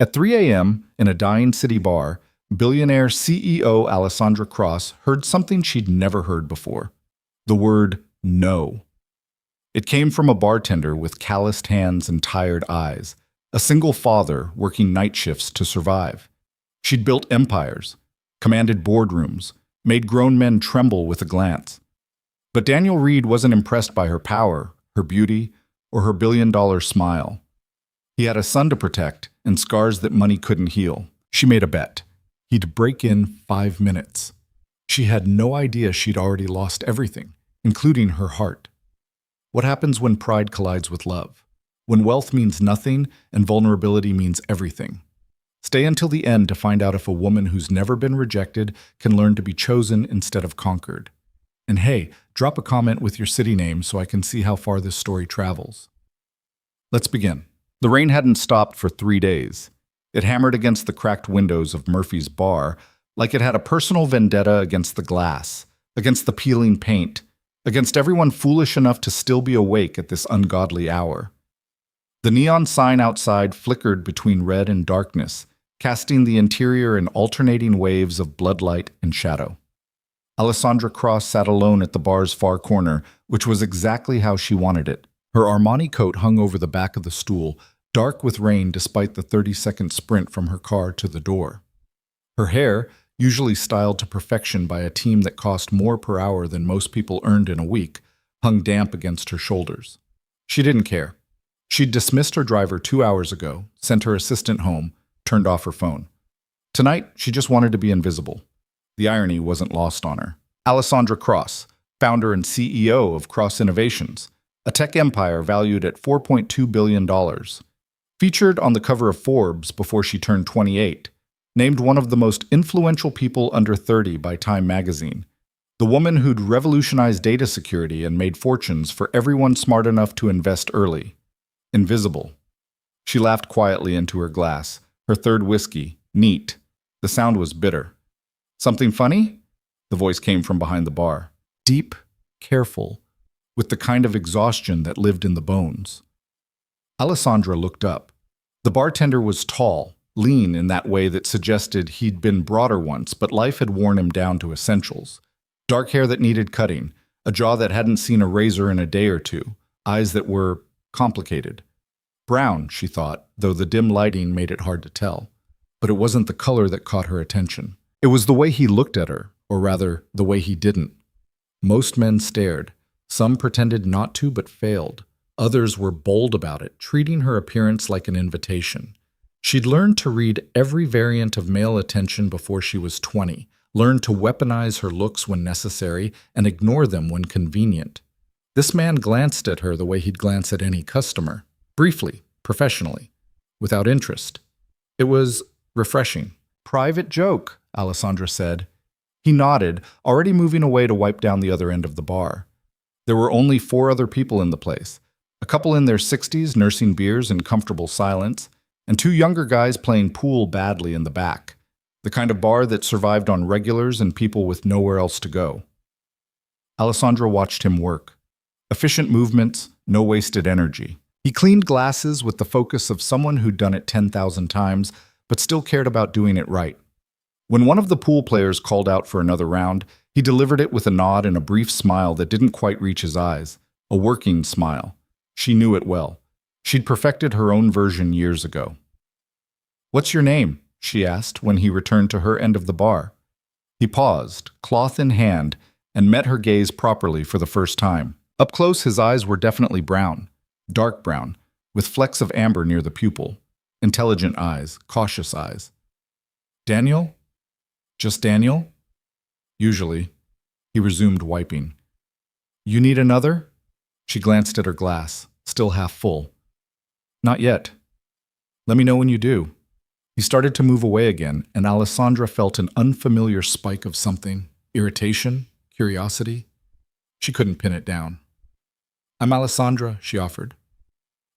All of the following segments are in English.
At 3 a.m., in a dying city bar, billionaire CEO Alessandra Cross heard something she'd never heard before. The word no. It came from a bartender with calloused hands and tired eyes, a single father working night shifts to survive. She'd built empires, commanded boardrooms, made grown men tremble with a glance. But Daniel Reed wasn't impressed by her power, her beauty, or her billion-dollar smile. He had a son to protect and scars that money couldn't heal. She made a bet. He'd break in 5 minutes. She had no idea she'd already lost everything, including her heart. What happens when pride collides with love? When wealth means nothing and vulnerability means everything? Stay until the end to find out if a woman who's never been rejected can learn to be chosen instead of conquered. And hey, drop a comment with your city name so I can see how far this story travels. Let's begin. The rain hadn't stopped for 3 days. It hammered against the cracked windows of Murphy's bar like it had a personal vendetta against the glass, against the peeling paint, against everyone foolish enough to still be awake at this ungodly hour. The neon sign outside flickered between red and darkness, casting the interior in alternating waves of bloodlight and shadow. Alessandra Cross sat alone at the bar's far corner, which was exactly how she wanted it. Her Armani coat hung over the back of the stool, dark with rain despite the 30-second sprint from her car to the door. Her hair, usually styled to perfection by a team that cost more per hour than most people earned in a week, hung damp against her shoulders. She didn't care. She'd dismissed her driver 2 hours ago, sent her assistant home, turned off her phone. Tonight, she just wanted to be invisible. The irony wasn't lost on her. Alessandra Cross, founder and CEO of Cross Innovations, a tech empire valued at $4.2 billion, featured on the cover of Forbes before she turned 28, named one of the most influential people under 30 by Time magazine, the woman who'd revolutionized data security and made fortunes for everyone smart enough to invest early. Invisible. She laughed quietly into her glass, her third whiskey, neat. The sound was bitter. Something funny? The voice came from behind the bar. Deep, careful, with the kind of exhaustion that lived in the bones. Alessandra looked up. The bartender was tall, lean in that way that suggested he'd been broader once, but life had worn him down to essentials. Dark hair that needed cutting, a jaw that hadn't seen a razor in a day or two, eyes that were complicated. Brown, she thought, though the dim lighting made it hard to tell. But it wasn't the color that caught her attention. It was the way he looked at her, or rather, the way he didn't. Most men stared. Some pretended not to, but failed. Others were bold about it, treating her appearance like an invitation. She'd learned to read every variant of male attention before she was 20, learned to weaponize her looks when necessary and ignore them when convenient. This man glanced at her the way he'd glance at any customer, briefly, professionally, without interest. It was refreshing. "Private joke," Alessandra said. He nodded, already moving away to wipe down the other end of the bar. There were only 4 other people in the place, a couple in their 60s nursing beers in comfortable silence, and 2 younger guys playing pool badly in the back, the kind of bar that survived on regulars and people with nowhere else to go. Alessandra watched him work. Efficient movements, no wasted energy. He cleaned glasses with the focus of someone who'd done it 10,000 times, but still cared about doing it right. When one of the pool players called out for another round, he delivered it with a nod and a brief smile that didn't quite reach his eyes. A working smile. She knew it well. She'd perfected her own version years ago. "What's your name?" she asked when he returned to her end of the bar. He paused, cloth in hand, and met her gaze properly for the first time. Up close, his eyes were definitely brown, dark brown, with flecks of amber near the pupil. Intelligent eyes, cautious eyes. "Daniel? Just Daniel?" "Usually." He resumed wiping. "You need another?" She glanced at her glass, still half full. "Not yet. Let me know when you do." He started to move away again, and Alessandra felt an unfamiliar spike of something. Irritation? Curiosity? She couldn't pin it down. "I'm Alessandra," she offered.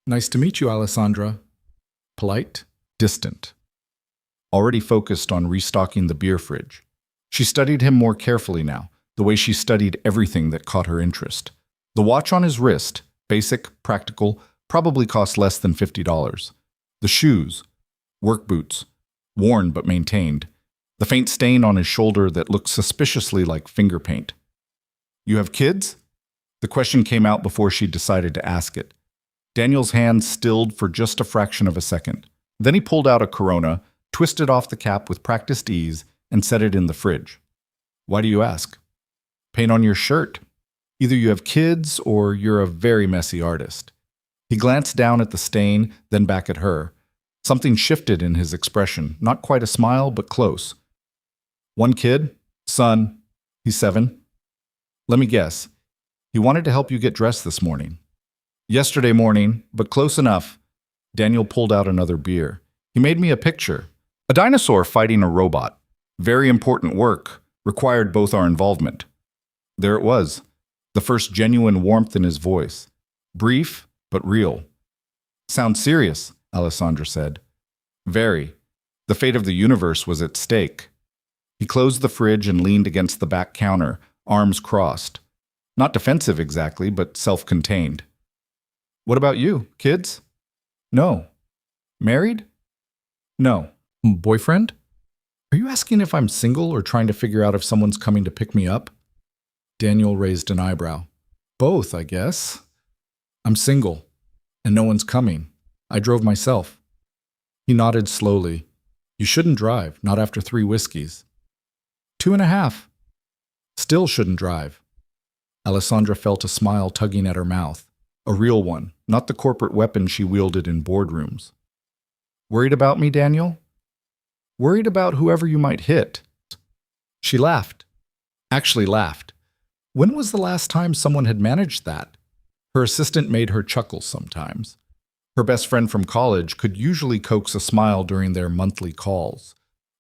"Nice to meet you, Alessandra." Polite, distant. Already focused on restocking the beer fridge. She studied him more carefully now, the way she studied everything that caught her interest. The watch on his wrist, basic, practical, probably cost less than $50. The shoes, Work boots, worn but maintained. The faint stain on his shoulder that looked suspiciously like finger paint. You have kids? The question came out before she decided to ask it. Daniel's hand stilled for just a fraction of a second. Then he pulled out a Corona, twisted off the cap with practiced ease, and set it in the fridge. Why do you ask? Paint on your shirt. Either you have kids or you're a very messy artist. He glanced down at the stain, then back at her. Something shifted in his expression, not quite a smile, but close. One kid, son, he's 7. Let me guess. He wanted to help you get dressed this morning. Yesterday morning, but close enough. Daniel pulled out another beer. He made me a picture. A dinosaur fighting a robot. Very important work, required both our involvement. There it was, the first genuine warmth in his voice. Brief, but real. Sounds serious, Alessandra said. Very. The fate of the universe was at stake. He closed the fridge and leaned against the back counter, arms crossed. Not defensive exactly, but self-contained. What about you? Kids? No. Married? No. Boyfriend? Are you asking if I'm single or trying to figure out if someone's coming to pick me up? Daniel raised an eyebrow. Both, I guess. I'm single, and no one's coming. I drove myself. He nodded slowly. You shouldn't drive, not after 3 whiskeys. 2.5. Still shouldn't drive. Alessandra felt a smile tugging at her mouth. A real one, not the corporate weapon she wielded in boardrooms. Worried about me, Daniel? Worried about whoever you might hit. She laughed. Actually laughed. When was the last time someone had managed that? Her assistant made her chuckle sometimes. Her best friend from college could usually coax a smile during their monthly calls.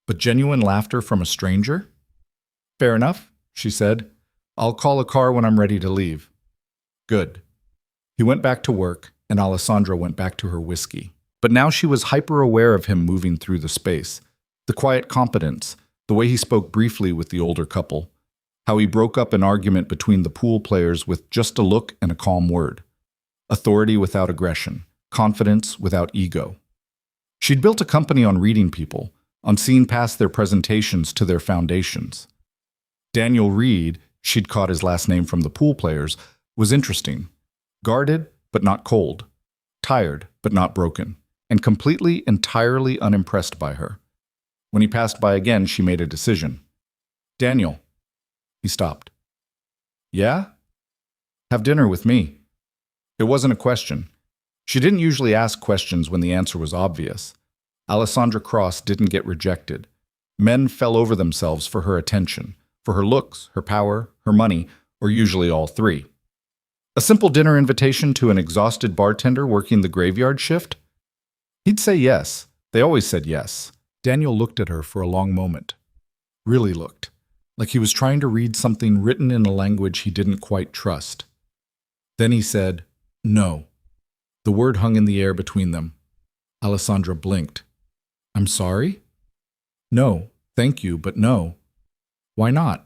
But genuine laughter from a stranger? Fair enough, she said. I'll call a car when I'm ready to leave. Good. He went back to work, and Alessandra went back to her whiskey. But now she was hyper-aware of him moving through the space. The quiet competence, the way he spoke briefly with the older couple, how he broke up an argument between the pool players with just a look and a calm word. Authority without aggression, confidence without ego. She'd built a company on reading people, on seeing past their presentations to their foundations. Daniel Reed, she'd caught his last name from the pool players, was interesting. Guarded, but not cold. Tired, but not broken. And completely, entirely unimpressed by her. When he passed by again, she made a decision. Daniel. He stopped. Yeah? Have dinner with me. It wasn't a question. She didn't usually ask questions when the answer was obvious. Alessandra Cross didn't get rejected. Men fell over themselves for her attention, for her looks, her power, her money, or usually all 3. A simple dinner invitation to an exhausted bartender working the graveyard shift? He'd say yes. They always said yes. Daniel looked at her for a long moment. Really looked. Like he was trying to read something written in a language he didn't quite trust. Then he said, no. The word hung in the air between them. Alessandra blinked. I'm sorry? No, thank you, but no. Why not?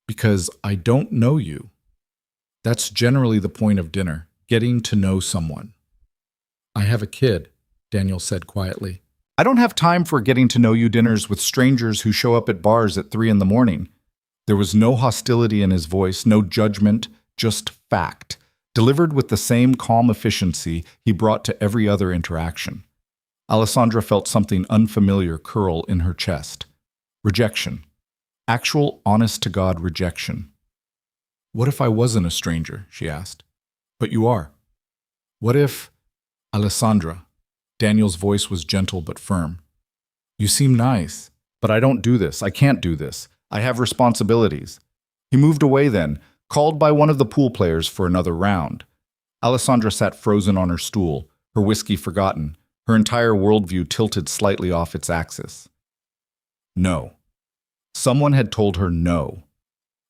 Because I don't know you. That's generally the point of dinner, getting to know someone. I have a kid, Daniel said quietly. I don't have time for getting to know you dinners with strangers who show up at bars at 3 a.m. There was no hostility in his voice, no judgment, just fact, delivered with the same calm efficiency he brought to every other interaction. Alessandra felt something unfamiliar curl in her chest. Rejection. Actual, honest-to-God rejection. What if I wasn't a stranger? She asked. But you are. What if... Alessandra. Daniel's voice was gentle but firm. You seem nice, but I don't do this. I can't do this. I have responsibilities. He moved away then, called by one of the pool players for another round. Alessandra sat frozen on her stool, her whiskey forgotten, her entire worldview tilted slightly off its axis. No. Someone had told her no.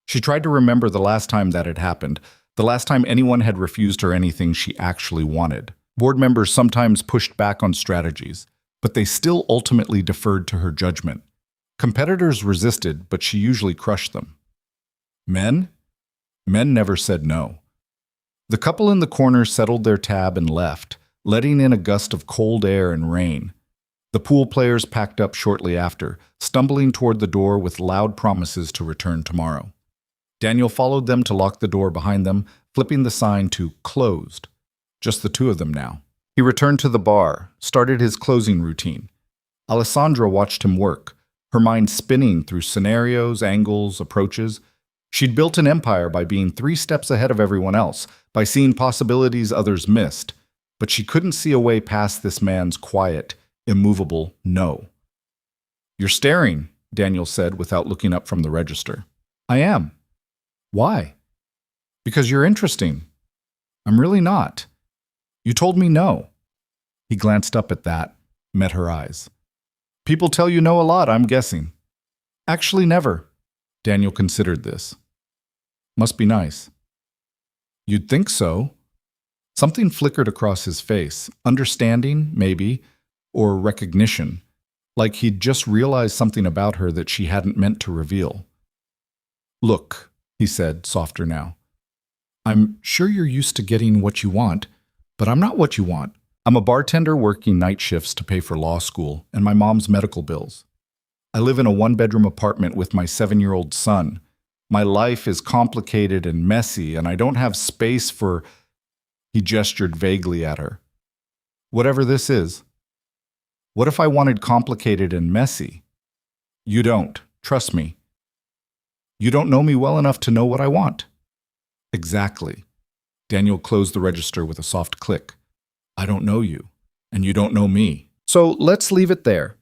She tried to remember the last time that had happened, the last time anyone had refused her anything she actually wanted. Board members sometimes pushed back on strategies, but they still ultimately deferred to her judgment. Competitors resisted, but she usually crushed them. Men? Men never said no. The couple in the corner settled their tab and left, letting in a gust of cold air and rain. The pool players packed up shortly after, stumbling toward the door with loud promises to return tomorrow. Daniel followed them to lock the door behind them, flipping the sign to closed. Just the two of them now. He returned to the bar, started his closing routine. Alessandra watched him work, her mind spinning through scenarios, angles, approaches. She'd built an empire by being 3 steps ahead of everyone else, by seeing possibilities others missed. But she couldn't see a way past this man's quiet, immovable no. "You're staring," Daniel said without looking up from the register. "I am." "Why?" "Because you're interesting." "I'm really not." "You told me no." He glanced up at that, met her eyes. "People tell you no a lot, I'm guessing." "Actually, never." Daniel considered this. "Must be nice." "You'd think so." Something flickered across his face, understanding, maybe, or recognition, like he'd just realized something about her that she hadn't meant to reveal. "Look," he said, softer now. "I'm sure you're used to getting what you want, but I'm not what you want. I'm a bartender working night shifts to pay for law school and my mom's medical bills. I live in a 1-bedroom apartment with my 7-year-old son. My life is complicated and messy, and I don't have space for—" He gestured vaguely at her. "Whatever this is." "What if I wanted complicated and messy?" "You don't. Trust me." "You don't know me well enough to know what I want." "Exactly." Daniel closed the register with a soft click. "I don't know you, and you don't know me. So let's leave it there."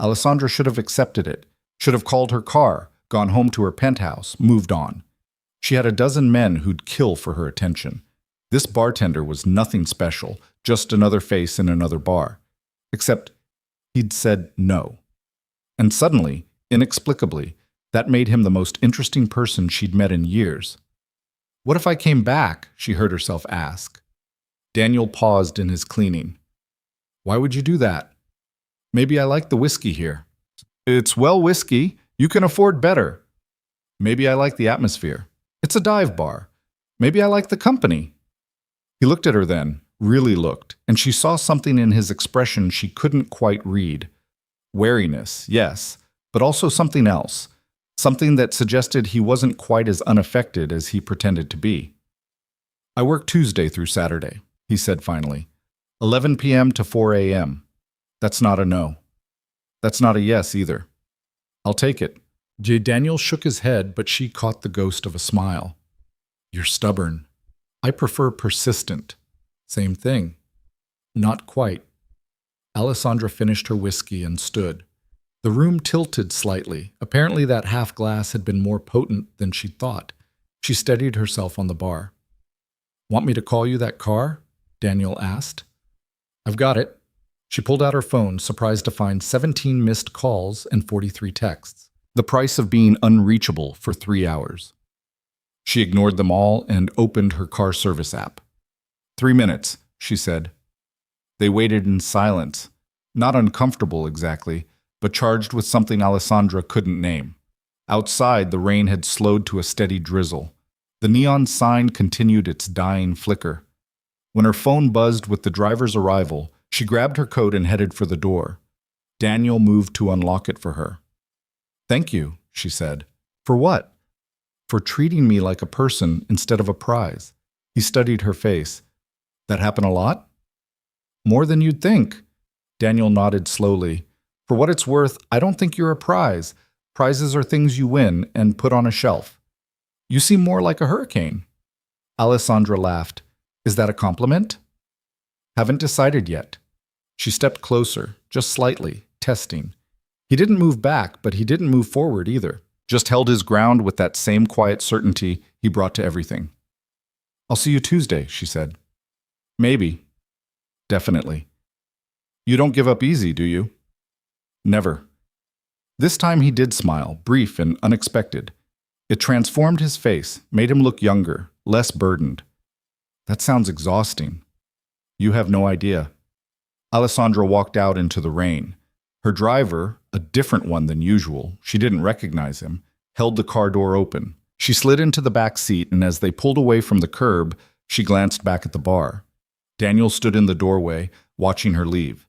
Alessandra should have accepted it, should have called her car, gone home to her penthouse, moved on. She had a dozen men who'd kill for her attention. This bartender was nothing special, just another face in another bar. Except he'd said no. And suddenly, inexplicably, that made him the most interesting person she'd met in years. "What if I came back?" she heard herself ask. Daniel paused in his cleaning. "Why would you do that?" "Maybe I like the whiskey here." "It's well whiskey. You can afford better." "Maybe I like the atmosphere." "It's a dive bar." "Maybe I like the company." He looked at her then, really looked, and she saw something in his expression she couldn't quite read. Wariness, yes, but also something else. Something that suggested he wasn't quite as unaffected as he pretended to be. "I work Tuesday through Saturday," he said finally. 11 p.m. to 4 a.m. That's not a no. That's not a yes either. "I'll take it." Daniel shook his head, but she caught the ghost of a smile. "You're stubborn." "I prefer persistent." "Same thing." "Not quite." Alessandra finished her whiskey and stood. The room tilted slightly. Apparently that half glass had been more potent than she'd thought. She steadied herself on the bar. "Want me to call you that car?" Daniel asked. "I've got it." She pulled out her phone, surprised to find 17 missed calls and 43 texts. The price of being unreachable for 3 hours. She ignored them all and opened her car service app. 3 minutes, she said. They waited in silence, not uncomfortable exactly, but charged with something Alessandra couldn't name. Outside, the rain had slowed to a steady drizzle. The neon sign continued its dying flicker. When her phone buzzed with the driver's arrival, she grabbed her coat and headed for the door. Daniel moved to unlock it for her. "Thank you," she said. "For what?" "For treating me like a person instead of a prize." He studied her face. "That happen a lot?" "More than you'd think." Daniel nodded slowly. "For what it's worth, I don't think you're a prize. Prizes are things you win and put on a shelf. You seem more like a hurricane." Alessandra laughed. "Is that a compliment?" "Haven't decided yet." She stepped closer, just slightly, testing. He didn't move back, but he didn't move forward either. Just held his ground with that same quiet certainty he brought to everything. "I'll see you Tuesday," she said. "Maybe." "Definitely." "You don't give up easy, do you?" "Never." This time he did smile, brief and unexpected. It transformed his face, made him look younger, less burdened. "That sounds exhausting." "You have no idea." Alessandra walked out into the rain. Her driver, a different one than usual, she didn't recognize him, held the car door open. She slid into the back seat, and as they pulled away from the curb, she glanced back at the bar. Daniel stood in the doorway, watching her leave.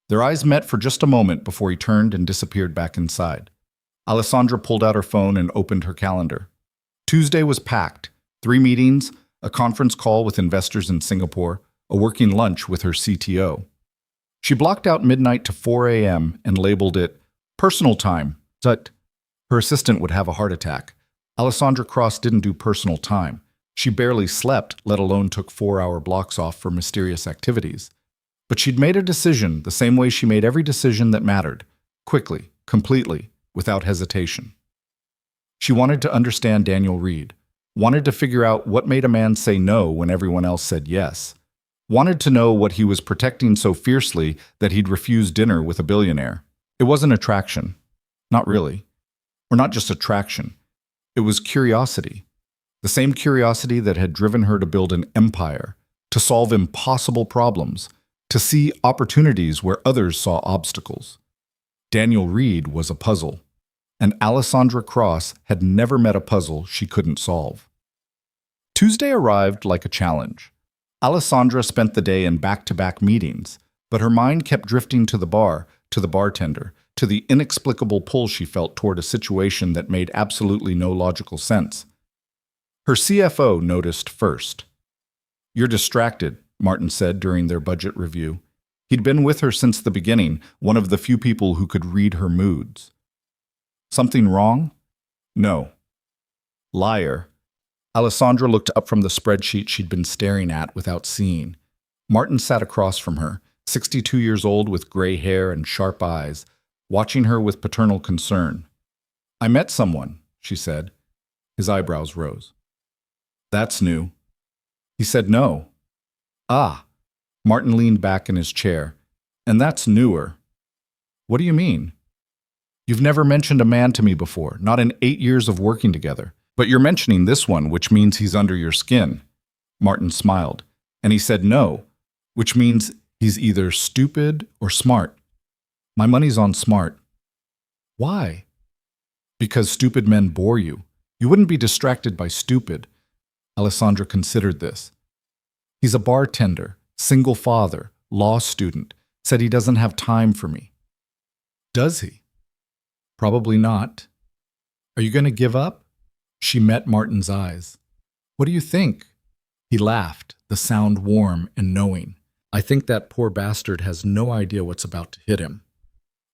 Their eyes met for just a moment before he turned and disappeared back inside. Alessandra pulled out her phone and opened her calendar. Tuesday was packed. 3 meetings, a conference call with investors in Singapore, a working lunch with her CTO. She blocked out midnight to 4 a.m. and labeled it personal time. But her assistant would have a heart attack. Alessandra Cross didn't do personal time. She barely slept, let alone took 4-hour blocks off for mysterious activities. But she'd made a decision the same way she made every decision that mattered, quickly, completely, without hesitation. She wanted to understand Daniel Reed, wanted to figure out what made a man say no when everyone else said yes, wanted to know what he was protecting so fiercely that he'd refuse dinner with a billionaire. It wasn't attraction. Not really. Or not just attraction. It was curiosity. The same curiosity that had driven her to build an empire, to solve impossible problems, to see opportunities where others saw obstacles. Daniel Reed was a puzzle, and Alessandra Cross had never met a puzzle she couldn't solve. Tuesday arrived like a challenge. Alessandra spent the day in back-to-back meetings, but her mind kept drifting to the bar, to the bartender, to the inexplicable pull she felt toward a situation that made absolutely no logical sense. Her CFO noticed first. "You're distracted," Martin said during their budget review. He'd been with her since the beginning, one of the few people who could read her moods. "Something wrong?" "No." "Liar." Alessandra looked up from the spreadsheet she'd been staring at without seeing. Martin sat across from her, 62 years old with gray hair and sharp eyes, watching her with paternal concern. "I met someone," she said. His eyebrows rose. "That's new." He said no. "Ah." Martin leaned back in his chair. "And that's newer." "What do you mean?" "You've never mentioned a man to me before, not in 8 years of working together. But you're mentioning this one, which means he's under your skin." Martin smiled. "And he said no, which means he's either stupid or smart." "My money's on smart." "Why?" "Because stupid men bore you. You wouldn't be distracted by stupid." Alessandra considered this. "He's a bartender, single father, law student, said he doesn't have time for me." "Does he?" "Probably not." "Are you going to give up?" She met Martin's eyes. "What do you think?" He laughed, the sound warm and knowing. "I think that poor bastard has no idea what's about to hit him.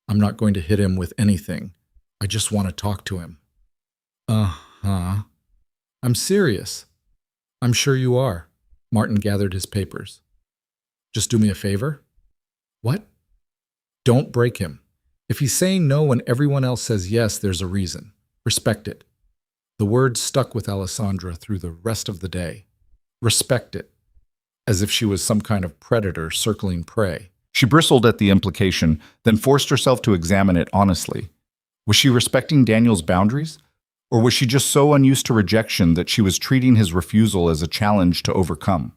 I'm not going to hit him with anything. I just want to talk to him." "Uh-huh. I'm serious." "I'm sure you are." Martin gathered his papers. "Just do me a favor." "What?" "Don't break him. If he's saying no when everyone else says yes, there's a reason. Respect it." The word stuck with Alessandra through the rest of the day. Respect it. As if she was some kind of predator circling prey. She bristled at the implication, then forced herself to examine it honestly. Was she respecting Daniel's boundaries? Or was she just so unused to rejection that she was treating his refusal as a challenge to overcome?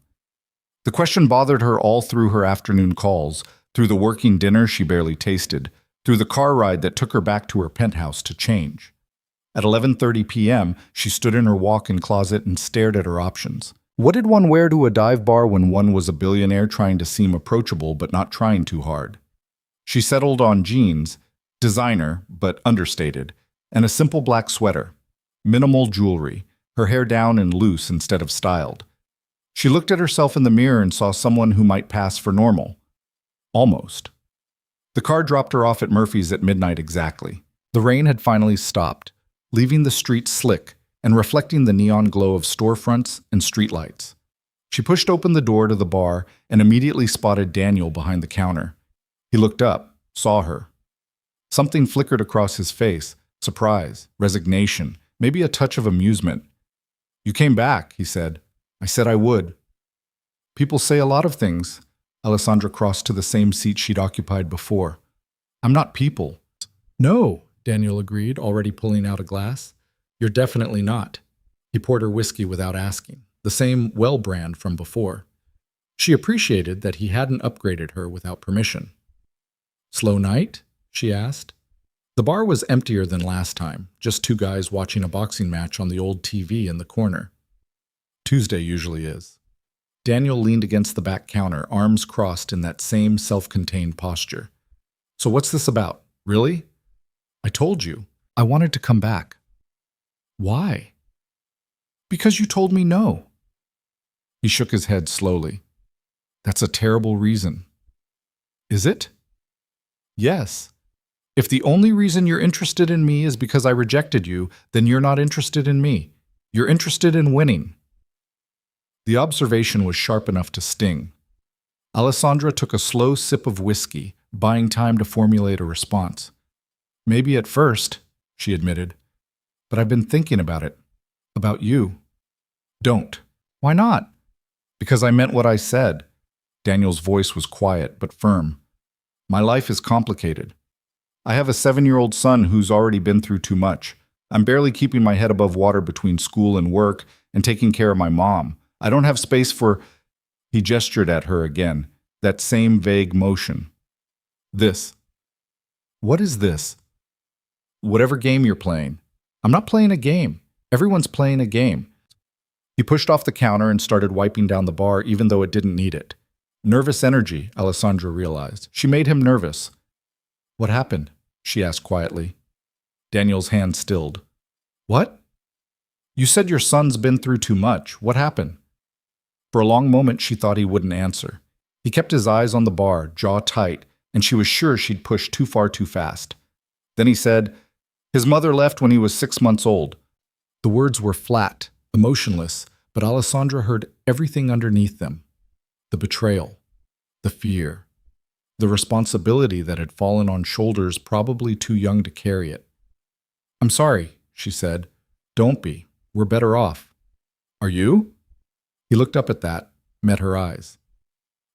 The question bothered her all through her afternoon calls, through the working dinner she barely tasted, through the car ride that took her back to her penthouse to change. At 11:30 p.m., she stood in her walk-in closet and stared at her options. What did one wear to a dive bar when one was a billionaire trying to seem approachable but not trying too hard? She settled on jeans, designer but understated, and a simple black sweater. Minimal jewelry, her hair down and loose instead of styled. She looked at herself in the mirror and saw someone who might pass for normal. Almost. The car dropped her off at Murphy's at midnight exactly. The rain had finally stopped, leaving the streets slick and reflecting the neon glow of storefronts and streetlights. She pushed open the door to the bar and immediately spotted Daniel behind the counter. He looked up, saw her. Something flickered across his face, surprise, resignation, maybe a touch of amusement. "You came back," he said. "I said I would." "People say a lot of things." Alessandra crossed to the same seat she'd occupied before. "I'm not people." "No," Daniel agreed, already pulling out a glass. "You're definitely not." He poured her whiskey without asking, the same well brand from before. She appreciated that he hadn't upgraded her without permission. "Slow night?" she asked. The bar was emptier than last time, just 2 guys watching a boxing match on the old TV in the corner. Tuesday usually is. Daniel leaned against the back counter, arms crossed in that same self-contained posture. So what's this about? Really? I told you. I wanted to come back. Why? Because you told me no. He shook his head slowly. That's a terrible reason. Is it? Yes. If the only reason you're interested in me is because I rejected you, then you're not interested in me. You're interested in winning. The observation was sharp enough to sting. Alessandra took a slow sip of whiskey, buying time to formulate a response. Maybe at first, she admitted, but I've been thinking about it. About you. Don't. Why not? Because I meant what I said. Daniel's voice was quiet but firm. My life is complicated. I have a 7-year-old son who's already been through too much. I'm barely keeping my head above water between school and work and taking care of my mom. I don't have space for... He gestured at her again, that same vague motion. This. What is this? Whatever game you're playing. I'm not playing a game. Everyone's playing a game. He pushed off the counter and started wiping down the bar even though it didn't need it. Nervous energy, Alessandra realized. She made him nervous. What happened? She asked quietly. Daniel's hand stilled. What? You said your son's been through too much. What happened? For a long moment, she thought he wouldn't answer. He kept his eyes on the bar, jaw tight, and she was sure she'd pushed too far too fast. Then he said, his mother left when he was 6 months old. The words were flat, emotionless, but Alessandra heard everything underneath them. The betrayal, the fear, the responsibility that had fallen on shoulders probably too young to carry it. I'm sorry, she said. Don't be. We're better off. Are you? He looked up at that, met her eyes.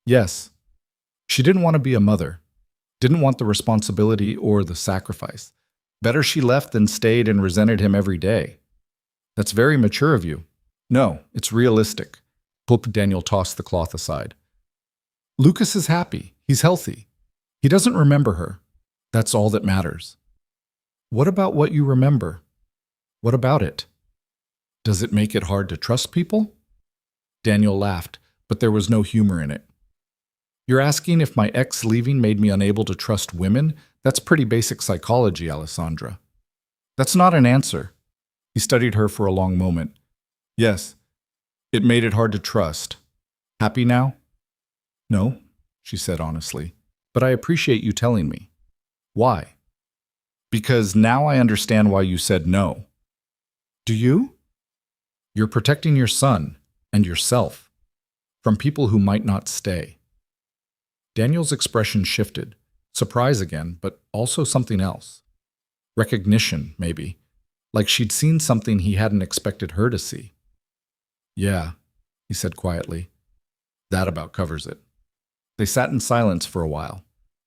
Yes. She didn't want to be a mother, didn't want the responsibility or the sacrifice. Better she left than stayed and resented him every day. That's very mature of you. No, it's realistic. Daniel tossed the cloth aside. Lucas is happy. He's healthy. He doesn't remember her. That's all that matters. What about what you remember? What about it? Does it make it hard to trust people? Daniel laughed, but there was no humor in it. You're asking if my ex leaving made me unable to trust women? That's pretty basic psychology, Alessandra. That's not an answer. He studied her for a long moment. Yes, it made it hard to trust. Happy now? No, she said honestly, but I appreciate you telling me. Why? Because now I understand why you said no. Do you? You're protecting your son and yourself from people who might not stay. Daniel's expression shifted, surprise again, but also something else. Recognition, maybe, like she'd seen something he hadn't expected her to see. Yeah, he said quietly. That about covers it. They sat in silence for a while.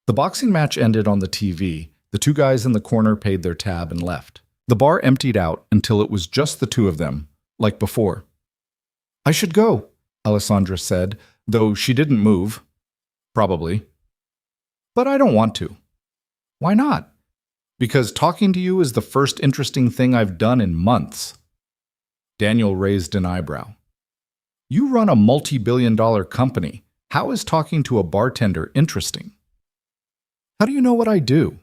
The boxing match ended on the TV. The two guys in the corner paid their tab and left. The bar emptied out until it was just the two of them, like before. I should go, Alessandra said, though she didn't move. Probably. But I don't want to. Why not? Because talking to you is the first interesting thing I've done in months. Daniel raised an eyebrow. You run a multi-billion-dollar company. How is talking to a bartender interesting? How do you know what I do?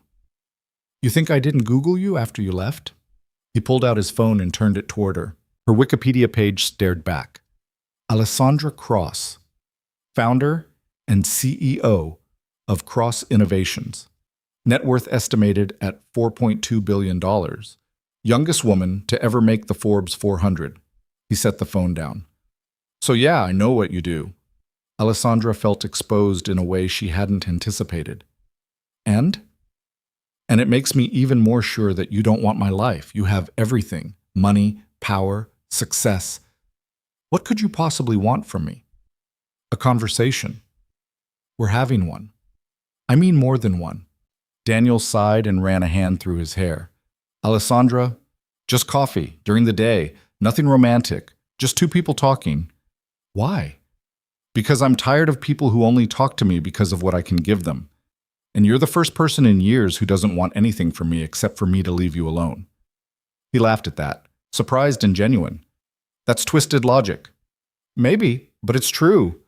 You think I didn't Google you after you left? He pulled out his phone and turned it toward her. Her Wikipedia page stared back. Alessandra Cross, founder and CEO of Cross Innovations. Net worth estimated at $4.2 billion. Youngest woman to ever make the Forbes 400. He set the phone down. So yeah, I know what you do. Alessandra felt exposed in a way she hadn't anticipated. And it makes me even more sure that you don't want my life. You have everything. Money, power, success. What could you possibly want from me? A conversation. We're having one. I mean more than one. Daniel sighed and ran a hand through his hair. Alessandra, just coffee, during the day, nothing romantic, just two people talking. Why? Because I'm tired of people who only talk to me because of what I can give them. And you're the first person in years who doesn't want anything from me except for me to leave you alone. He laughed at that, surprised and genuine. That's twisted logic. Maybe, but it's true.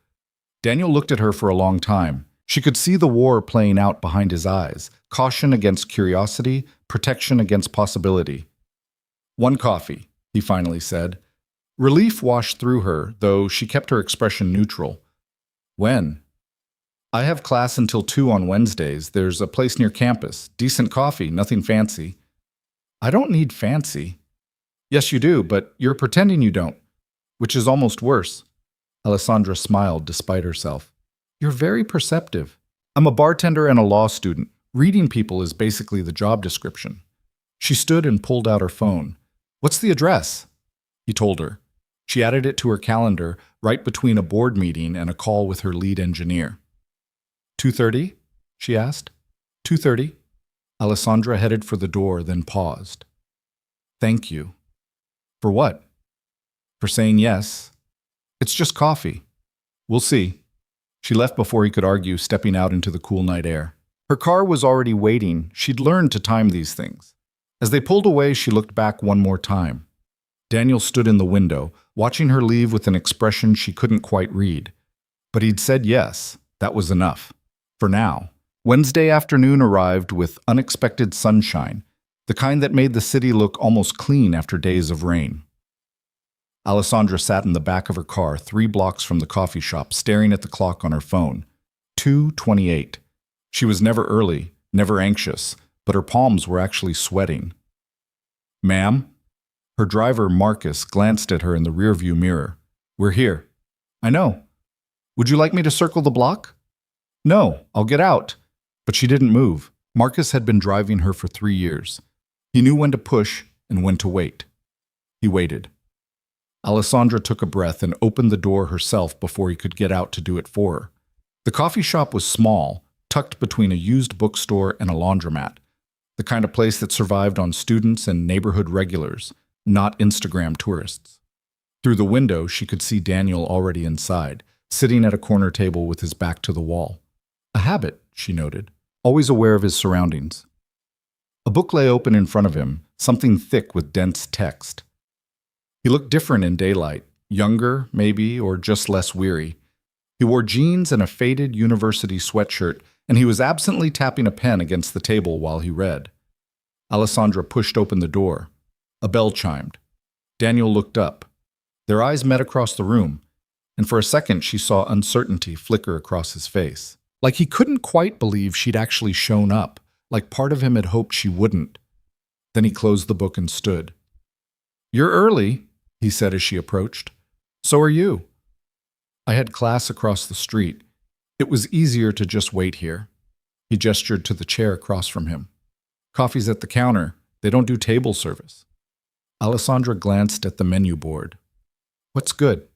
Daniel looked at her for a long time. She could see the war playing out behind his eyes, caution against curiosity, protection against possibility. "One coffee," he finally said. Relief washed through her, though she kept her expression neutral. "When?" "I have class until 2 on Wednesdays. There's a place near campus. Decent coffee, nothing fancy." "I don't need fancy." "Yes, you do, but you're pretending you don't, which is almost worse." Alessandra smiled despite herself. "You're very perceptive." "I'm a bartender and a law student. Reading people is basically the job description." She stood and pulled out her phone. "What's the address?" He told her. She added it to her calendar right between a board meeting and a call with her lead engineer. 2:30? She asked. 2:30. Alessandra headed for the door, then paused. "Thank you." "For what?" "For saying yes. It's just coffee. We'll see." She left before he could argue, stepping out into the cool night air. Her car was already waiting. She'd learned to time these things. As they pulled away, she looked back one more time. Daniel stood in the window, watching her leave with an expression she couldn't quite read. But he'd said yes. That was enough. For now. Wednesday afternoon arrived with unexpected sunshine, the kind that made the city look almost clean after days of rain. Alessandra sat in the back of her car 3 blocks from the coffee shop, staring at the clock on her phone. 2:28. She was never early, never anxious, but her palms were actually sweating. "Ma'am?" Her driver, Marcus, glanced at her in the rearview mirror. "We're here." "I know. Would you like me to circle the block?" "No, I'll get out." But she didn't move. Marcus had been driving her for 3 years. He knew when to push and when to wait. He waited. Alessandra took a breath and opened the door herself before he could get out to do it for her. The coffee shop was small, tucked between a used bookstore and a laundromat, the kind of place that survived on students and neighborhood regulars, not Instagram tourists. Through the window, she could see Daniel already inside, sitting at a corner table with his back to the wall. A habit, she noted, always aware of his surroundings. A book lay open in front of him, something thick with dense text. He looked different in daylight, younger, maybe, or just less weary. He wore jeans and a faded university sweatshirt, and he was absently tapping a pen against the table while he read. Alessandra pushed open the door. A bell chimed. Daniel looked up. Their eyes met across the room, and for a second she saw uncertainty flicker across his face. Like he couldn't quite believe she'd actually shown up, like part of him had hoped she wouldn't. Then he closed the book and stood. "You're early," he said as she approached. "So are you." "I had class across the street. It was easier to just wait here." He gestured to the chair across from him. "Coffee's at the counter. They don't do table service." Alessandra glanced at the menu board. "What's good?"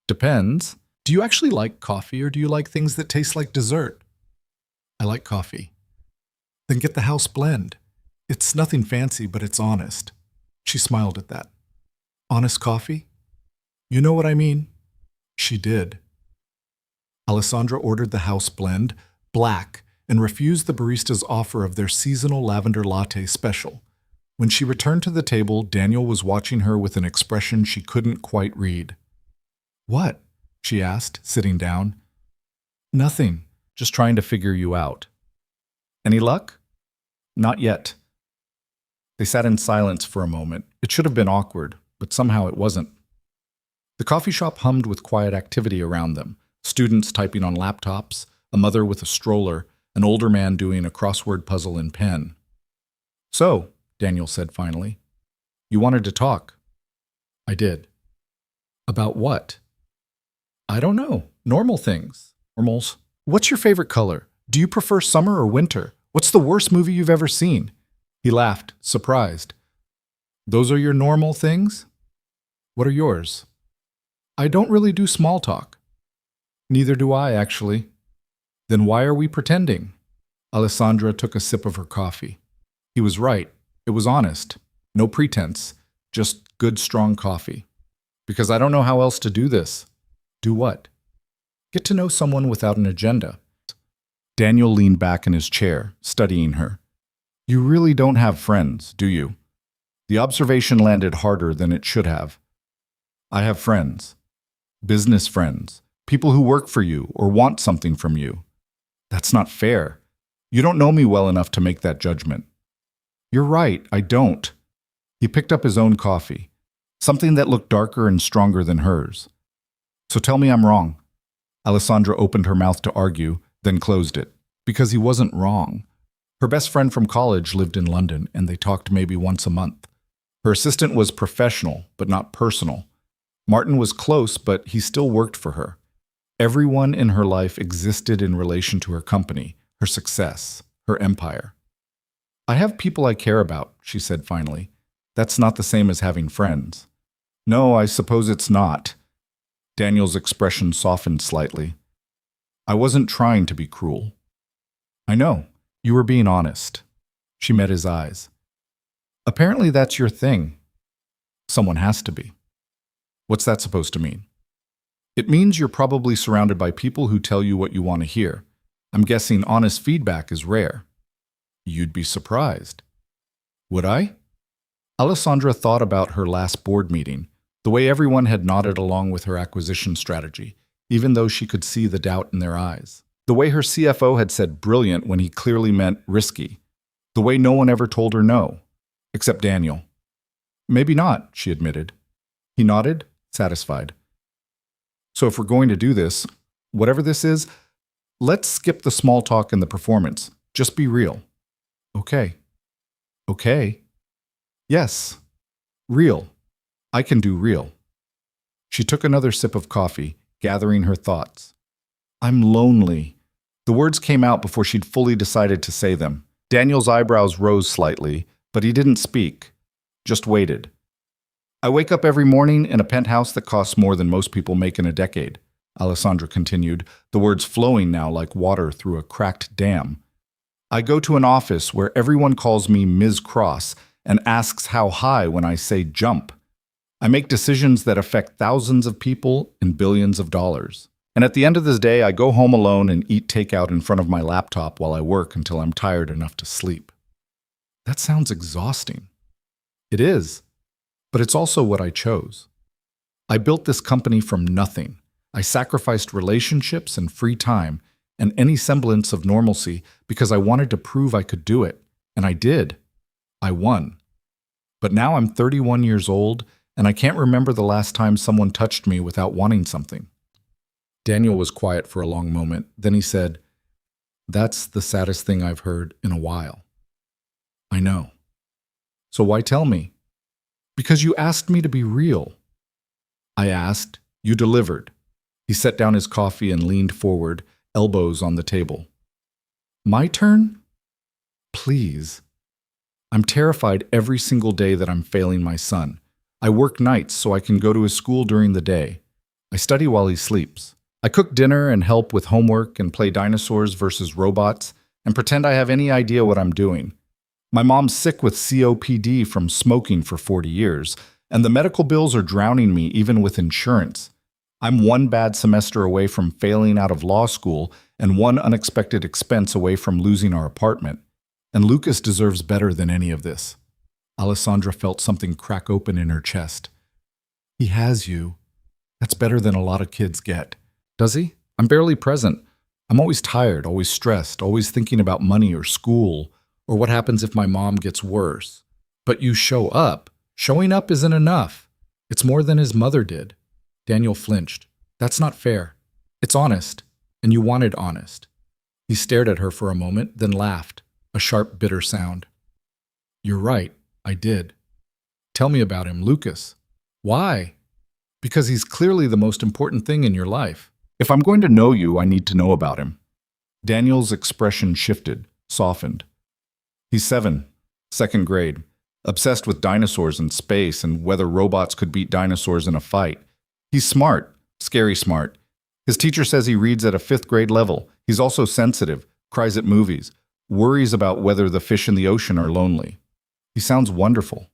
"Depends. Do you actually like coffee or do you like things that taste like dessert?" "I like coffee." "Then get the house blend. It's nothing fancy, but it's honest." She smiled at that. "Honest coffee?" "You know what I mean." She did. Alessandra ordered the house blend, black, and refused the barista's offer of their seasonal lavender latte special. When she returned to the table, Daniel was watching her with an expression she couldn't quite read. "What?" she asked, sitting down. "Nothing. Just trying to figure you out." "Any luck?" "Not yet." They sat in silence for a moment. It should have been awkward, but somehow it wasn't. The coffee shop hummed with quiet activity around them. Students typing on laptops, a mother with a stroller, an older man doing a crossword puzzle in pen. "So," Daniel said finally, "you wanted to talk." "I did." "About what?" "I don't know. Normal things. Normals. What's your favorite color? Do you prefer summer or winter? What's the worst movie you've ever seen?" He laughed, surprised. "Those are your normal things? What are yours?" "I don't really do small talk." "Neither do I, actually." "Then why are we pretending?" Alessandra took a sip of her coffee. He was right. It was honest. No pretense. Just good, strong coffee. "Because I don't know how else to do this." "Do what?" "Get to know someone without an agenda." Daniel leaned back in his chair, studying her. "You really don't have friends, do you?" The observation landed harder than it should have. "I have friends. Business friends. People who work for you or want something from you. That's not fair. You don't know me well enough to make that judgment. You're right, I don't. He picked up his own coffee, something that looked darker and stronger than hers. So tell me I'm wrong. Alessandra opened her mouth to argue, then closed it. Because he wasn't wrong. Her best friend from college lived in London, and they talked maybe once a month. Her assistant was professional, but not personal. Martin was close, but he still worked for her. Everyone in her life existed in relation to her company, her success, her empire. I have people I care about, she said finally. That's not the same as having friends. No, I suppose it's not. Daniel's expression softened slightly. I wasn't trying to be cruel. I know. You were being honest. She met his eyes. Apparently that's your thing. Someone has to be. What's that supposed to mean? It means you're probably surrounded by people who tell you what you want to hear. I'm guessing honest feedback is rare. You'd be surprised. Would I? Alessandra thought about her last board meeting, the way everyone had nodded along with her acquisition strategy, even though she could see the doubt in their eyes. The way her CFO had said brilliant when he clearly meant risky. The way no one ever told her no, except Daniel. Maybe not, she admitted. He nodded, satisfied. So if we're going to do this, whatever this is, let's skip the small talk and the performance. Just be real. Okay. Okay. Yes. Real. I can do real. She took another sip of coffee, gathering her thoughts. I'm lonely. The words came out before she'd fully decided to say them. Daniel's eyebrows rose slightly, but he didn't speak, just waited. I wake up every morning in a penthouse that costs more than most people make in a decade, Alessandra continued, the words flowing now like water through a cracked dam. I go to an office where everyone calls me Ms. Cross and asks how high when I say jump. I make decisions that affect thousands of people and billions of dollars. And at the end of the day, I go home alone and eat takeout in front of my laptop while I work until I'm tired enough to sleep. That sounds exhausting. It is, but it's also what I chose. I built this company from nothing. I sacrificed relationships and free time and any semblance of normalcy because I wanted to prove I could do it. And I did. I won. But now I'm 31 years old, and I can't remember the last time someone touched me without wanting something. Daniel was quiet for a long moment. Then he said, That's the saddest thing I've heard in a while. I know. So why tell me? Because you asked me to be real. I asked, you delivered. He set down his coffee and leaned forward, elbows on the table. My turn? Please. I'm terrified every single day that I'm failing my son. I work nights so I can go to his school during the day. I study while he sleeps. I cook dinner and help with homework and play dinosaurs versus robots and pretend I have any idea what I'm doing. My mom's sick with COPD from smoking for 40 years, and the medical bills are drowning me even with insurance. I'm one bad semester away from failing out of law school and one unexpected expense away from losing our apartment. And Lucas deserves better than any of this. Alessandra felt something crack open in her chest. He has you. That's better than a lot of kids get. Does he? I'm barely present. I'm always tired, always stressed, always thinking about money or school, or what happens if my mom gets worse. But you show up. Showing up isn't enough. It's more than his mother did. Daniel flinched. That's not fair. It's honest. And you wanted honest. He stared at her for a moment, then laughed, a sharp, bitter sound. You're right. I did. Tell me about him, Lucas. Why? Because he's clearly the most important thing in your life. If I'm going to know you, I need to know about him. Daniel's expression shifted, softened. He's 7, second grade, obsessed with dinosaurs and space and whether robots could beat dinosaurs in a fight. He's smart, scary smart. His teacher says he reads at a 5th grade level. He's also sensitive, cries at movies, worries about whether the fish in the ocean are lonely. He sounds wonderful.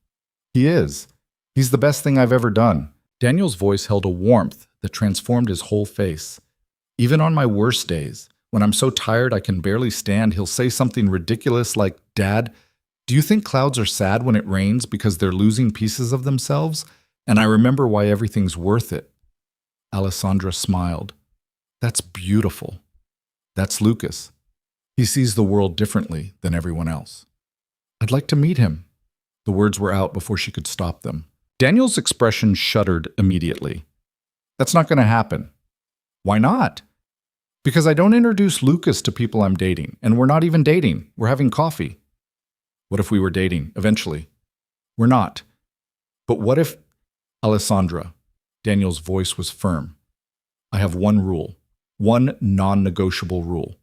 He is. He's the best thing I've ever done. Daniel's voice held a warmth that transformed his whole face. Even on my worst days, when I'm so tired I can barely stand, he'll say something ridiculous like, Dad, do you think clouds are sad when it rains because they're losing pieces of themselves? And I remember why everything's worth it. Alessandra smiled. That's beautiful. That's Lucas. He sees the world differently than everyone else. I'd like to meet him. The words were out before she could stop them. Daniel's expression shuddered immediately. That's not going to happen. Why not? Because I don't introduce Lucas to people I'm dating, and we're not even dating. We're having coffee. What if we were dating, eventually? We're not. But what if... Alessandra, Daniel's voice was firm. I have one rule, one non-negotiable rule.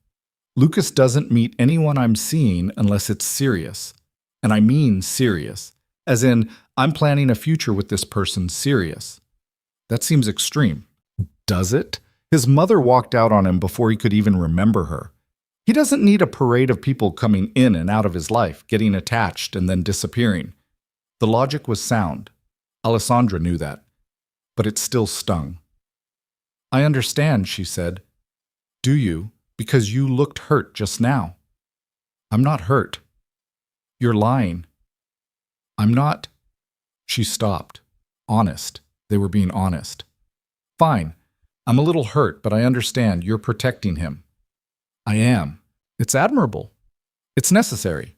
Lucas doesn't meet anyone I'm seeing unless it's serious. And I mean serious. As in, I'm planning a future with this person serious. That seems extreme. Does it? His mother walked out on him before he could even remember her. He doesn't need a parade of people coming in and out of his life, getting attached and then disappearing. The logic was sound. Alessandra knew that. But it still stung. I understand, she said. Do you? Because you looked hurt just now. I'm not hurt. You're lying. I'm not. She stopped. Honest. They were being honest. Fine. I'm a little hurt, but I understand you're protecting him. I am. It's admirable. It's necessary.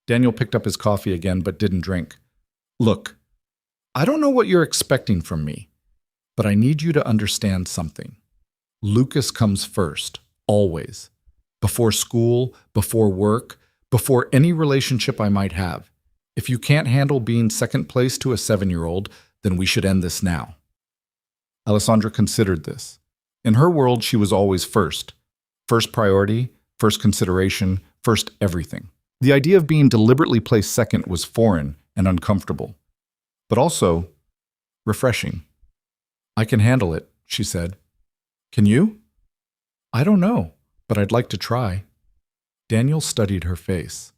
Daniel picked up his coffee again, but didn't drink. Look, I don't know what you're expecting from me, but I need you to understand something. Lucas comes first, always. Before school, before work, before any relationship I might have. If you can't handle being second place to a 7-year-old, then we should end this now. Alessandra considered this. In her world, she was always first. First priority, first consideration, first everything. The idea of being deliberately placed second was foreign and uncomfortable, but also refreshing. I can handle it, she said. Can you? I don't know, but I'd like to try. Daniel studied her face.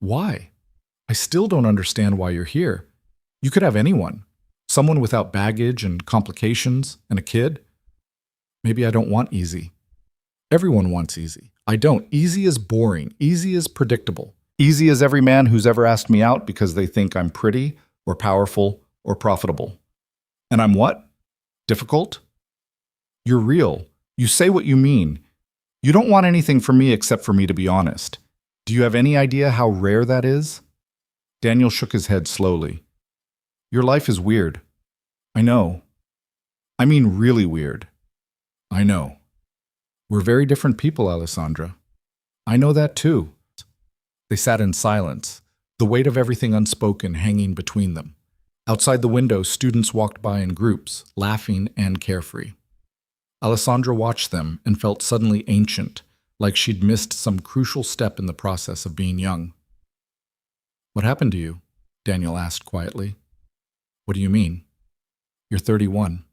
Why? I still don't understand why you're here. You could have anyone. Someone without baggage and complications and a kid. Maybe I don't want easy. Everyone wants easy. I don't. Easy is boring. Easy is predictable. Easy is every man who's ever asked me out because they think I'm pretty or powerful or profitable. And I'm what? Difficult? You're real. You say what you mean. You don't want anything from me except for me to be honest. Do you have any idea how rare that is? Daniel shook his head slowly. Your life is weird. I know. I mean really weird. I know. We're very different people, Alessandra. I know that too. They sat in silence, the weight of everything unspoken hanging between them. Outside the window, students walked by in groups, laughing and carefree. Alessandra watched them and felt suddenly ancient, like she'd missed some crucial step in the process of being young. What happened to you? Daniel asked quietly. What do you mean? You're 31.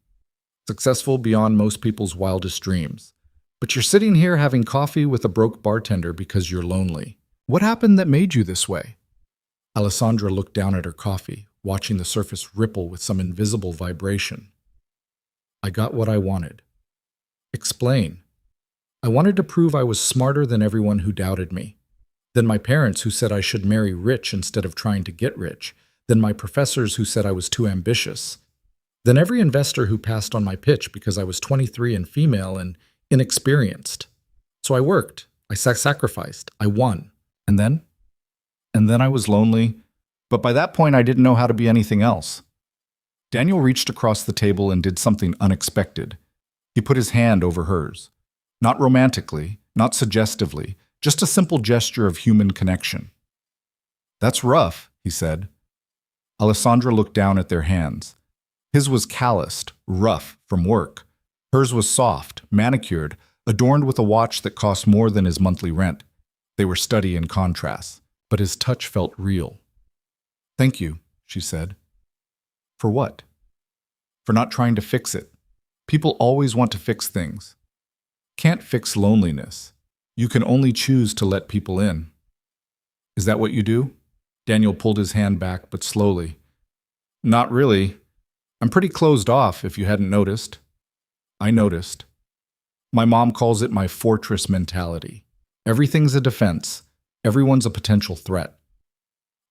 Successful beyond most people's wildest dreams. But you're sitting here having coffee with a broke bartender because you're lonely. What happened that made you this way? Alessandra looked down at her coffee, watching the surface ripple with some invisible vibration. I got what I wanted. Explain. I wanted to prove I was smarter than everyone who doubted me. Then my parents who said I should marry rich instead of trying to get rich. Then my professors who said I was too ambitious. Then every investor who passed on my pitch because I was 23 and female and inexperienced. So I worked. I sacrificed. I won. And then? And then I was lonely. But by that point, I didn't know how to be anything else. Daniel reached across the table and did something unexpected. He put his hand over hers. Not romantically, not suggestively, just a simple gesture of human connection. That's rough, he said. Alessandra looked down at their hands. His was calloused, rough from work. Hers was soft, manicured, adorned with a watch that cost more than his monthly rent. They were steady in contrast, but his touch felt real. Thank you, she said. For what? For not trying to fix it. People always want to fix things. Can't fix loneliness. You can only choose to let people in. Is that what you do? Daniel pulled his hand back, but slowly. Not really. I'm pretty closed off, if you hadn't noticed. I noticed. My mom calls it my fortress mentality. Everything's a defense. Everyone's a potential threat.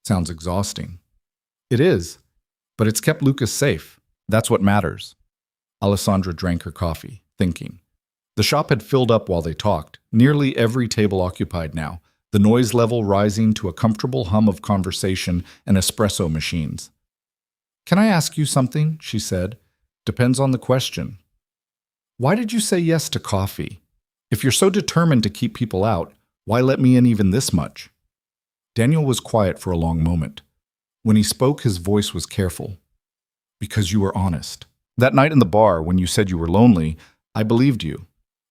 Sounds exhausting. It is, but it's kept Lucas safe. That's what matters. Alessandra drank her coffee, thinking. The shop had filled up while they talked, nearly every table occupied now, the noise level rising to a comfortable hum of conversation and espresso machines. "Can I ask you something?" she said. "Depends on the question." "Why did you say yes to coffee? If you're so determined to keep people out, why let me in even this much?" Daniel was quiet for a long moment. When he spoke, his voice was careful. "Because you were honest. That night in the bar, when you said you were lonely, I believed you.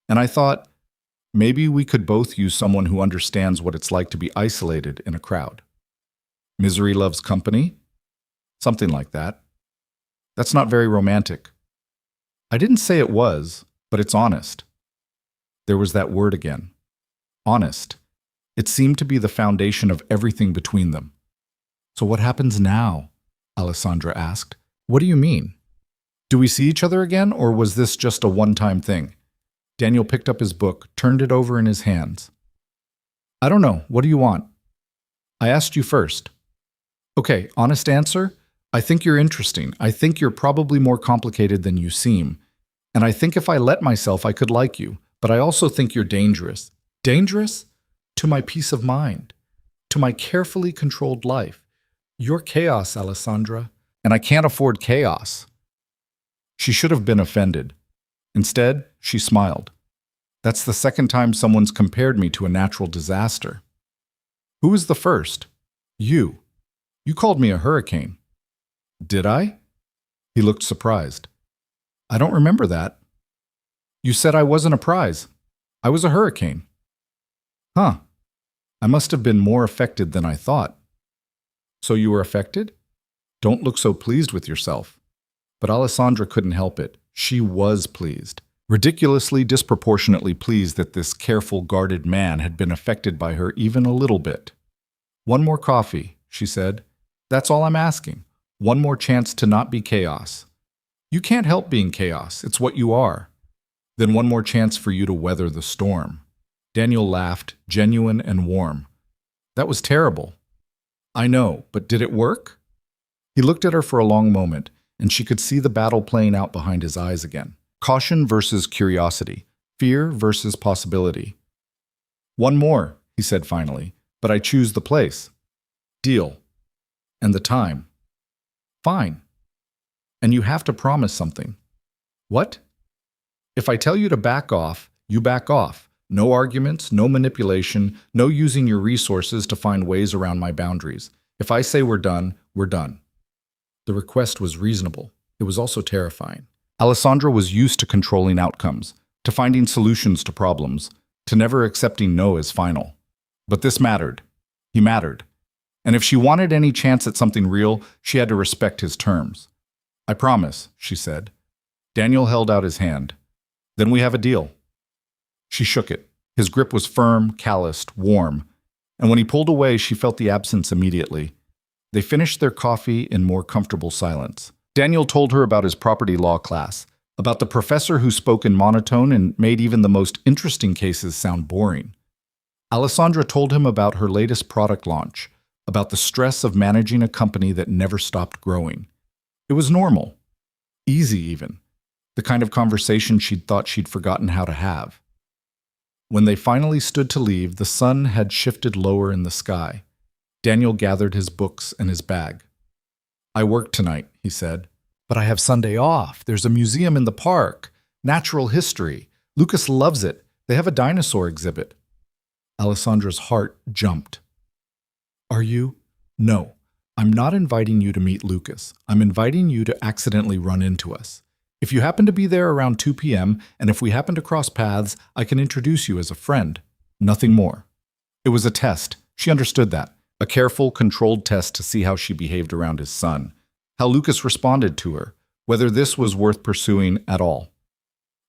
And I thought, maybe we could both use someone who understands what it's like to be isolated in a crowd. Misery loves company? Something like that. That's not very romantic." "I didn't say it was, but it's honest." There was that word again. Honest. It seemed to be the foundation of everything between them. "So what happens now?" Alessandra asked. "What do you mean? Do we see each other again, or was this just a one-time thing?" Daniel picked up his book, turned it over in his hands. "I don't know. What do you want?" "I asked you first." "Okay, honest answer? I think you're interesting. I think you're probably more complicated than you seem. And I think if I let myself, I could like you. But I also think you're dangerous." "Dangerous? To my peace of mind. To my carefully controlled life. You're chaos, Alessandra. And I can't afford chaos." She should have been offended. Instead, she smiled. "That's the second time someone's compared me to a natural disaster." "Who was the first?" "You. You called me a hurricane." "Did I?" He looked surprised. "I don't remember that." "You said I wasn't a prize. I was a hurricane." "Huh. I must have been more affected than I thought." "So you were affected? Don't look so pleased with yourself." But Alessandra couldn't help it. She was pleased. Ridiculously, disproportionately pleased that this careful, guarded man had been affected by her even a little bit. "One more coffee," she said. "That's all I'm asking. One more chance to not be chaos. You can't help being chaos. It's what you are. Then one more chance for you to weather the storm." Daniel laughed, genuine and warm. "That was terrible." "I know, but did it work?" He looked at her for a long moment, and she could see the battle playing out behind his eyes again. Caution versus curiosity. Fear versus possibility. "One more," he said finally, "but I choose the place." "Deal." "And the time." "Fine." "And you have to promise something." "What?" "If I tell you to back off, you back off. No arguments, no manipulation, no using your resources to find ways around my boundaries. If I say we're done, we're done." The request was reasonable. It was also terrifying. Alessandra was used to controlling outcomes, to finding solutions to problems, to never accepting no as final. But this mattered. He mattered. And if she wanted any chance at something real, she had to respect his terms. "I promise," she said. Daniel held out his hand. "Then we have a deal." She shook it. His grip was firm, calloused, warm. And when he pulled away, she felt the absence immediately. They finished their coffee in more comfortable silence. Daniel told her about his property law class, about the professor who spoke in monotone and made even the most interesting cases sound boring. Alessandra told him about her latest product launch, about the stress of managing a company that never stopped growing. It was normal. Easy, even. The kind of conversation she'd thought she'd forgotten how to have. When they finally stood to leave, the sun had shifted lower in the sky. Daniel gathered his books and his bag. "I work tonight," he said. "But I have Sunday off. There's a museum in the park. Natural history. Lucas loves it. They have a dinosaur exhibit." Alessandra's heart jumped. "Are you?" "No. I'm not inviting you to meet Lucas. I'm inviting you to accidentally run into us. If you happen to be there around 2 p.m., and if we happen to cross paths, I can introduce you as a friend. Nothing more." It was a test. She understood that. A careful, controlled test to see how she behaved around his son. How Lucas responded to her. Whether this was worth pursuing at all.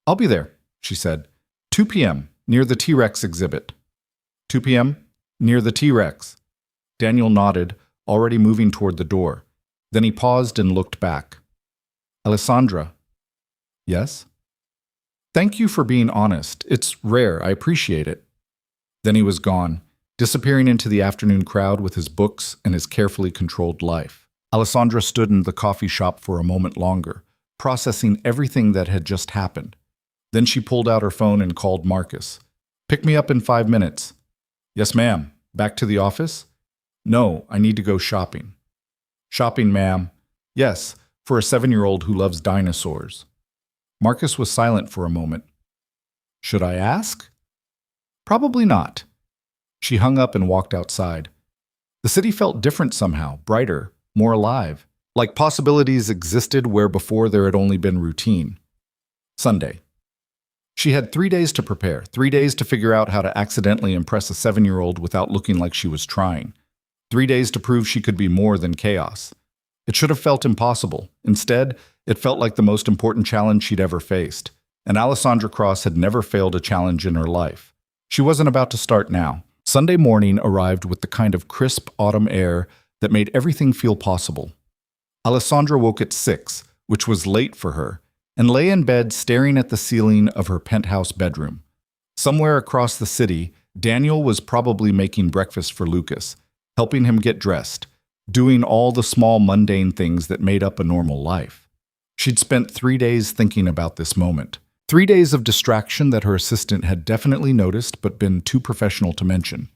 "I'll be there," she said. 2 p.m., near the T-Rex exhibit." 2 p.m., near the T-Rex. Daniel nodded, already moving toward the door. Then he paused and looked back. "Alessandra." "Yes?" "Thank you for being honest. It's rare. I appreciate it." Then he was gone, disappearing into the afternoon crowd with his books and his carefully controlled life. Alessandra stood in the coffee shop for a moment longer, processing everything that had just happened. Then she pulled out her phone and called Marcus. "Pick me up in 5 minutes." "Yes, ma'am." "Back to the office?" "No, I need to go shopping." "Shopping, ma'am." "Yes, for a 7-year-old who loves dinosaurs." Marcus was silent for a moment. "Should I ask?" "Probably not." She hung up and walked outside. The city felt different somehow, brighter, more alive, like possibilities existed where before there had only been routine. Sunday. She had 3 days to prepare, 3 days to figure out how to accidentally impress a 7-year-old without looking like she was trying. 3 days to prove she could be more than chaos. It should have felt impossible. Instead, it felt like the most important challenge she'd ever faced. And Alessandra Cross had never failed a challenge in her life. She wasn't about to start now. Sunday morning arrived with the kind of crisp autumn air that made everything feel possible. Alessandra woke at 6, which was late for her, and lay in bed staring at the ceiling of her penthouse bedroom. Somewhere across the city, Daniel was probably making breakfast for Lucas, helping him get dressed, doing all the small mundane things that made up a normal life. She'd spent 3 days thinking about this moment. 3 days of distraction that her assistant had definitely noticed but been too professional to mention.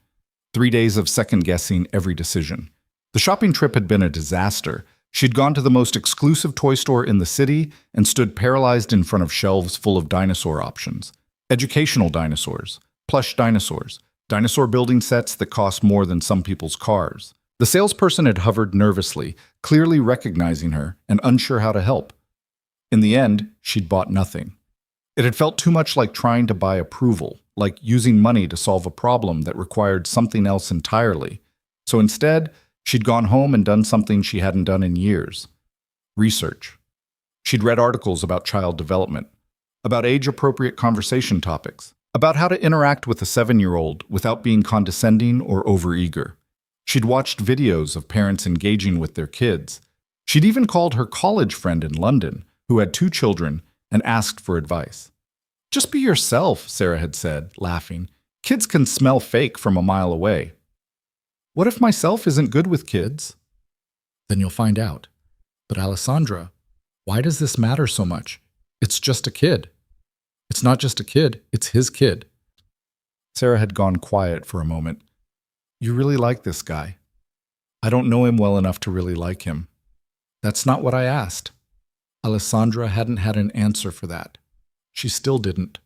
3 days of second-guessing every decision. The shopping trip had been a disaster. She'd gone to the most exclusive toy store in the city and stood paralyzed in front of shelves full of dinosaur options. Educational dinosaurs, plush dinosaurs, dinosaur building sets that cost more than some people's cars. The salesperson had hovered nervously, clearly recognizing her and unsure how to help. In the end, she'd bought nothing. It had felt too much like trying to buy approval, like using money to solve a problem that required something else entirely. So instead, she'd gone home and done something she hadn't done in years. Research. She'd read articles about child development, about age-appropriate conversation topics, about how to interact with a 7-year-old without being condescending or overeager. She'd watched videos of parents engaging with their kids. She'd even called her college friend in London, who had 2 children, and asked for advice. "Just be yourself," Sarah had said, laughing. "Kids can smell fake from a mile away." "What if myself isn't good with kids?" "Then you'll find out." "But Alessandra, why does this matter so much? It's just a kid." "It's not just a kid, it's his kid." Sarah had gone quiet for a moment. "You really like this guy." "I don't know him well enough to really like him." "That's not what I asked." Alessandra hadn't had an answer for that. She still didn't.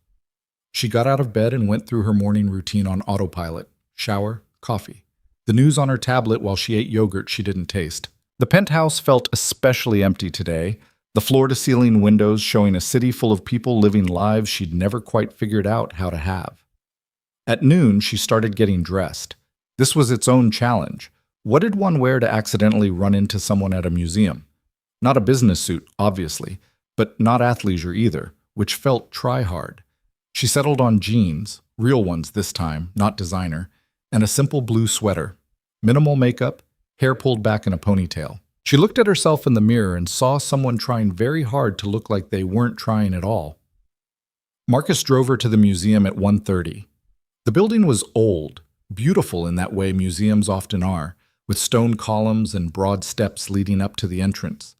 She got out of bed and went through her morning routine on autopilot. Shower, coffee. The news on her tablet while she ate yogurt she didn't taste. The penthouse felt especially empty today, the floor-to-ceiling windows showing a city full of people living lives she'd never quite figured out how to have. At noon, she started getting dressed. This was its own challenge. What did one wear to accidentally run into someone at a museum? Not a business suit, obviously, but not athleisure either, which felt try-hard. She settled on jeans, real ones this time, not designer, and a simple blue sweater. Minimal makeup, hair pulled back in a ponytail. She looked at herself in the mirror and saw someone trying very hard to look like they weren't trying at all. Marcus drove her to the museum at 1:30. The building was old, beautiful in that way museums often are, with stone columns and broad steps leading up to the entrance.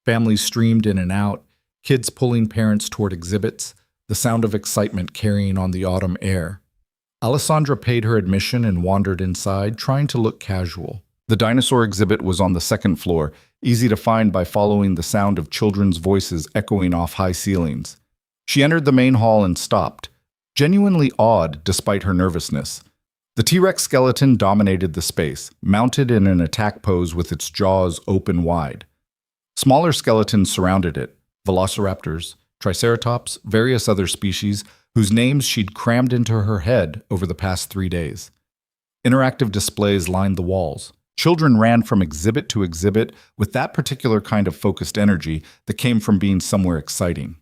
Families streamed in and out, kids pulling parents toward exhibits, the sound of excitement carrying on the autumn air. Alessandra paid her admission and wandered inside, trying to look casual. The dinosaur exhibit was on the 2nd floor, easy to find by following the sound of children's voices echoing off high ceilings. She entered the main hall and stopped, genuinely awed despite her nervousness. The T-Rex skeleton dominated the space, mounted in an attack pose with its jaws open wide. Smaller skeletons surrounded it, velociraptors, triceratops, various other species, whose names she'd crammed into her head over the past 3 days. Interactive displays lined the walls. Children ran from exhibit to exhibit with that particular kind of focused energy that came from being somewhere exciting.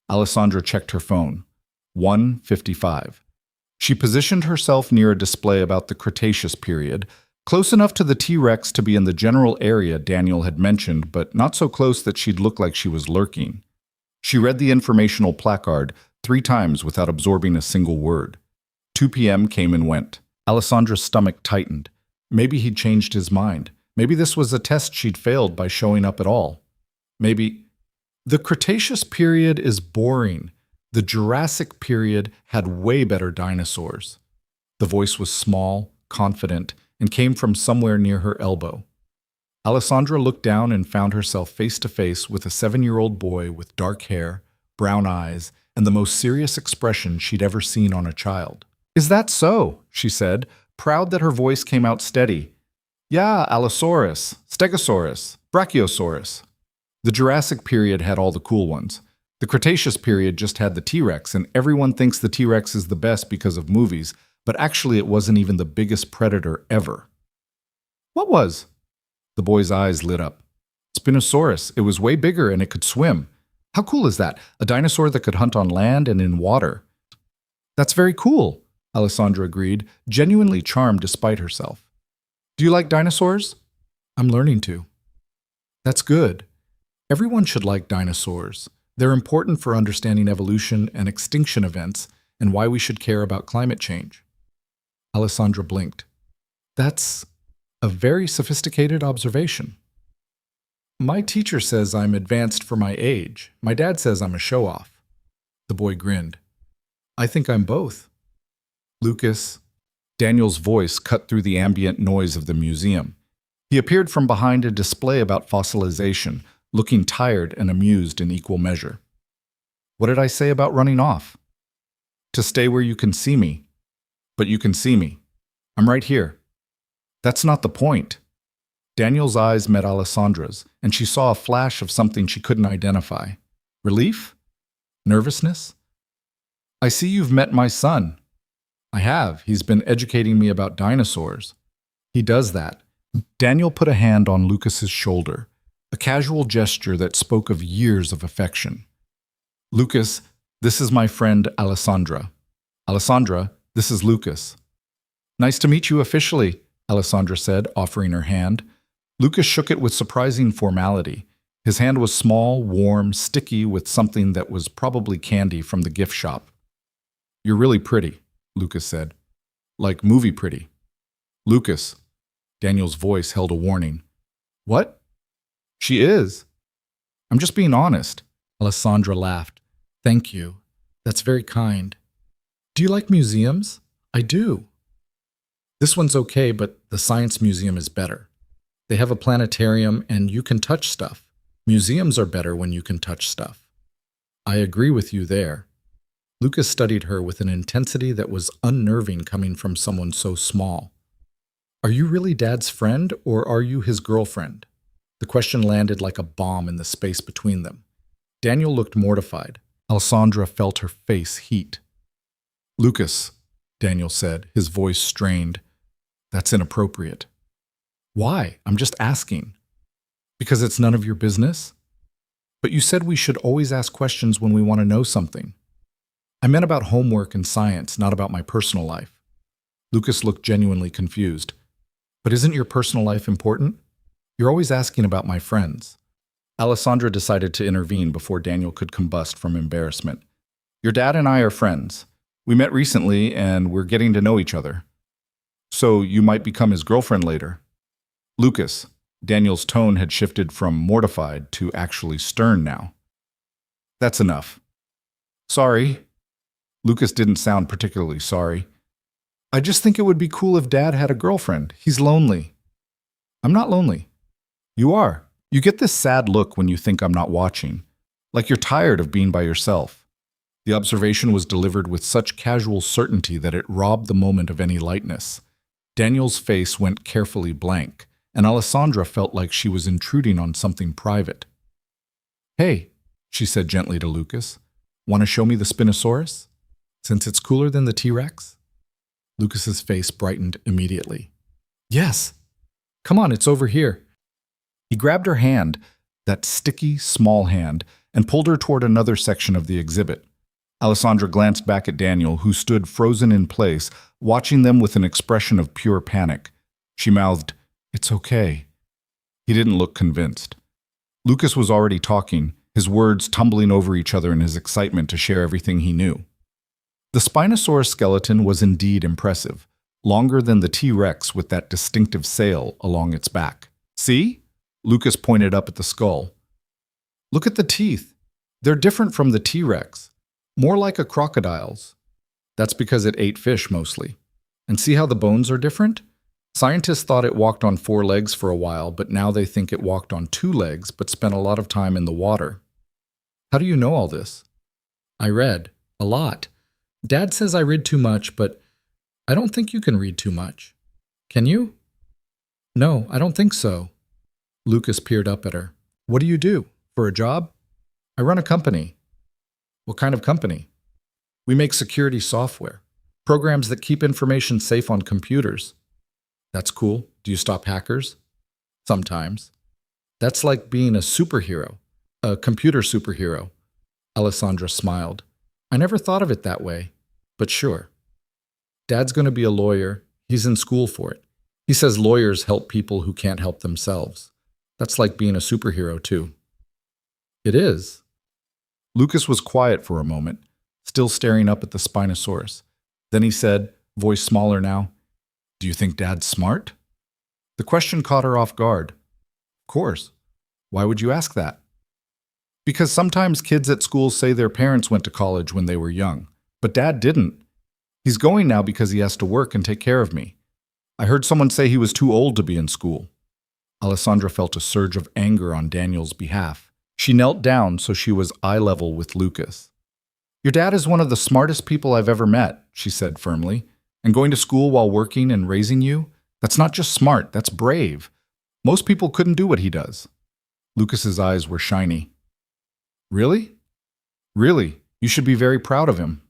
Alessandra checked her phone. 1:55. She positioned herself near a display about the Cretaceous period, close enough to the T-Rex to be in the general area Daniel had mentioned, but not so close that she'd look like she was lurking. She read the informational placard 3 times without absorbing a single word. 2 p.m. came and went. Alessandra's stomach tightened. Maybe he'd changed his mind. Maybe this was a test she'd failed by showing up at all. Maybe... The Cretaceous period is boring. The Jurassic period had way better dinosaurs. The voice was small, confident, and came from somewhere near her elbow. Alessandra looked down and found herself face to face with a 7-year-old boy with dark hair, brown eyes, and the most serious expression she'd ever seen on a child. "Is that so?" she said, proud that her voice came out steady. "Yeah, Allosaurus, Stegosaurus, Brachiosaurus." The Jurassic period had all the cool ones. The Cretaceous period just had the T-Rex, and everyone thinks the T-Rex is the best because of movies, but actually it wasn't even the biggest predator ever. "What was?" The boy's eyes lit up. "Spinosaurus. It was way bigger and it could swim." "How cool is that? A dinosaur that could hunt on land and in water." "That's very cool," Alessandra agreed, genuinely charmed despite herself. "Do you like dinosaurs?" "I'm learning to." "That's good. Everyone should like dinosaurs. They're important for understanding evolution and extinction events and why we should care about climate change." Alessandra blinked. "That's a very sophisticated observation." "My teacher says I'm advanced for my age. My dad says I'm a show-off." The boy grinned. "I think I'm both." "Lucas." Daniel's voice cut through the ambient noise of the museum. He appeared from behind a display about fossilization, looking tired and amused in equal measure. "What did I say about running off?" "To stay where you can see me." "But you can see me. I'm right here." "That's not the point." Daniel's eyes met Alessandra's, and she saw a flash of something she couldn't identify. Relief? Nervousness? "I see you've met my son." "I have. He's been educating me about dinosaurs." "He does that." Daniel put a hand on Lucas's shoulder, a casual gesture that spoke of years of affection. "Lucas, this is my friend Alessandra. Alessandra, this is Lucas." "Nice to meet you officially," Alessandra said, offering her hand. Lucas shook it with surprising formality. His hand was small, warm, sticky with something that was probably candy from the gift shop. "You're really pretty," Lucas said. "Like movie pretty." "Lucas." Daniel's voice held a warning. "What?" "She is." "I'm just being honest." Alessandra laughed. "Thank you. That's very kind. Do you like museums?" "I do." "This one's okay, but the Science Museum is better. They have a planetarium and you can touch stuff. Museums are better when you can touch stuff." "I agree with you there." Lucas studied her with an intensity that was unnerving coming from someone so small. "Are you really Dad's friend or are you his girlfriend?" The question landed like a bomb in the space between them. Daniel looked mortified. Alessandra felt her face heat. "Lucas," Daniel said, his voice strained. "That's inappropriate." "Why? I'm just asking." "Because it's none of your business?" "But you said we should always ask questions when we want to know something." "I meant about homework and science, not about my personal life." Lucas looked genuinely confused. "But isn't your personal life important? You're always asking about my friends." Alessandra decided to intervene before Daniel could combust from embarrassment. "Your dad and I are friends. We met recently and we're getting to know each other. So you might become his girlfriend later." "Lucas." Daniel's tone had shifted from mortified to actually stern now. "That's enough." "Sorry." Lucas didn't sound particularly sorry. "I just think it would be cool if Dad had a girlfriend. He's lonely." "I'm not lonely." "You are. You get this sad look when you think I'm not watching, like you're tired of being by yourself." The observation was delivered with such casual certainty that it robbed the moment of any lightness. Daniel's face went carefully blank, and Alessandra felt like she was intruding on something private. "Hey," she said gently to Lucas, "want to show me the Spinosaurus? Since it's cooler than the T-Rex?" Lucas's face brightened immediately. "Yes. Come on, it's over here." He grabbed her hand, that sticky, small hand, and pulled her toward another section of the exhibit. Alessandra glanced back at Daniel, who stood frozen in place, watching them with an expression of pure panic. She mouthed, "It's okay." He didn't look convinced. Lucas was already talking, his words tumbling over each other in his excitement to share everything he knew. The Spinosaurus skeleton was indeed impressive, longer than the T-Rex with that distinctive sail along its back. "See?" Lucas pointed up at the skull. "Look at the teeth. They're different from the T-Rex. More like a crocodile's. That's because it ate fish mostly. And see how the bones are different? Scientists thought it walked on 4 legs for a while, but now they think it walked on 2 legs but spent a lot of time in the water. How do you know all this? I read. A lot. Dad says I read too much, but I don't think you can read too much. Can you? No, I don't think so. Lucas peered up at her. What do you do? For a job? I run a company. What kind of company? We make security software. Programs that keep information safe on computers. That's cool. Do you stop hackers? Sometimes. That's like being a superhero. A computer superhero. Alessandra smiled. I never thought of it that way, but sure. Dad's going to be a lawyer. He's in school for it. He says lawyers help people who can't help themselves. That's like being a superhero, too. It is. Lucas was quiet for a moment, still staring up at the Spinosaurus. Then he said, voice smaller now, Do you think Dad's smart? The question caught her off guard. Of course. Why would you ask that? Because sometimes kids at school say their parents went to college when they were young, but Dad didn't. He's going now because he has to work and take care of me. I heard someone say he was too old to be in school. Alessandra felt a surge of anger on Daniel's behalf. She knelt down so she was eye level with Lucas. Your dad is one of the smartest people I've ever met, she said firmly. And going to school while working and raising you? That's not just smart, that's brave. Most people couldn't do what he does. Lucas's eyes were shiny. Really? Really, you should be very proud of him.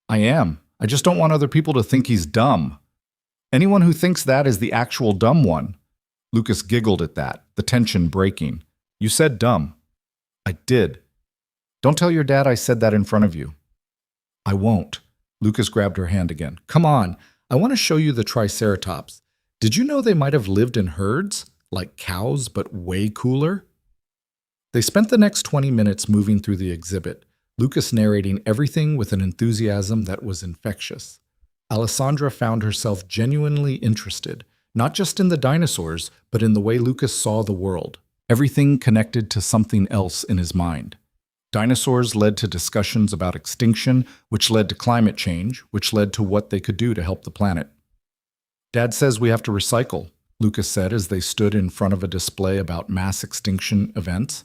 I am. I just don't want other people to think he's dumb. Anyone who thinks that is the actual dumb one. Lucas giggled at that, the tension breaking. You said dumb. I did. Don't tell your dad I said that in front of you. I won't. Lucas grabbed her hand again. Come on, I want to show you the Triceratops. Did you know they might have lived in herds, like cows, but way cooler? They spent the next 20 minutes moving through the exhibit, Lucas narrating everything with an enthusiasm that was infectious. Alessandra found herself genuinely interested, not just in the dinosaurs, but in the way Lucas saw the world. Everything connected to something else in his mind. Dinosaurs led to discussions about extinction, which led to climate change, which led to what they could do to help the planet. Dad says we have to recycle, Lucas said as they stood in front of a display about mass extinction events.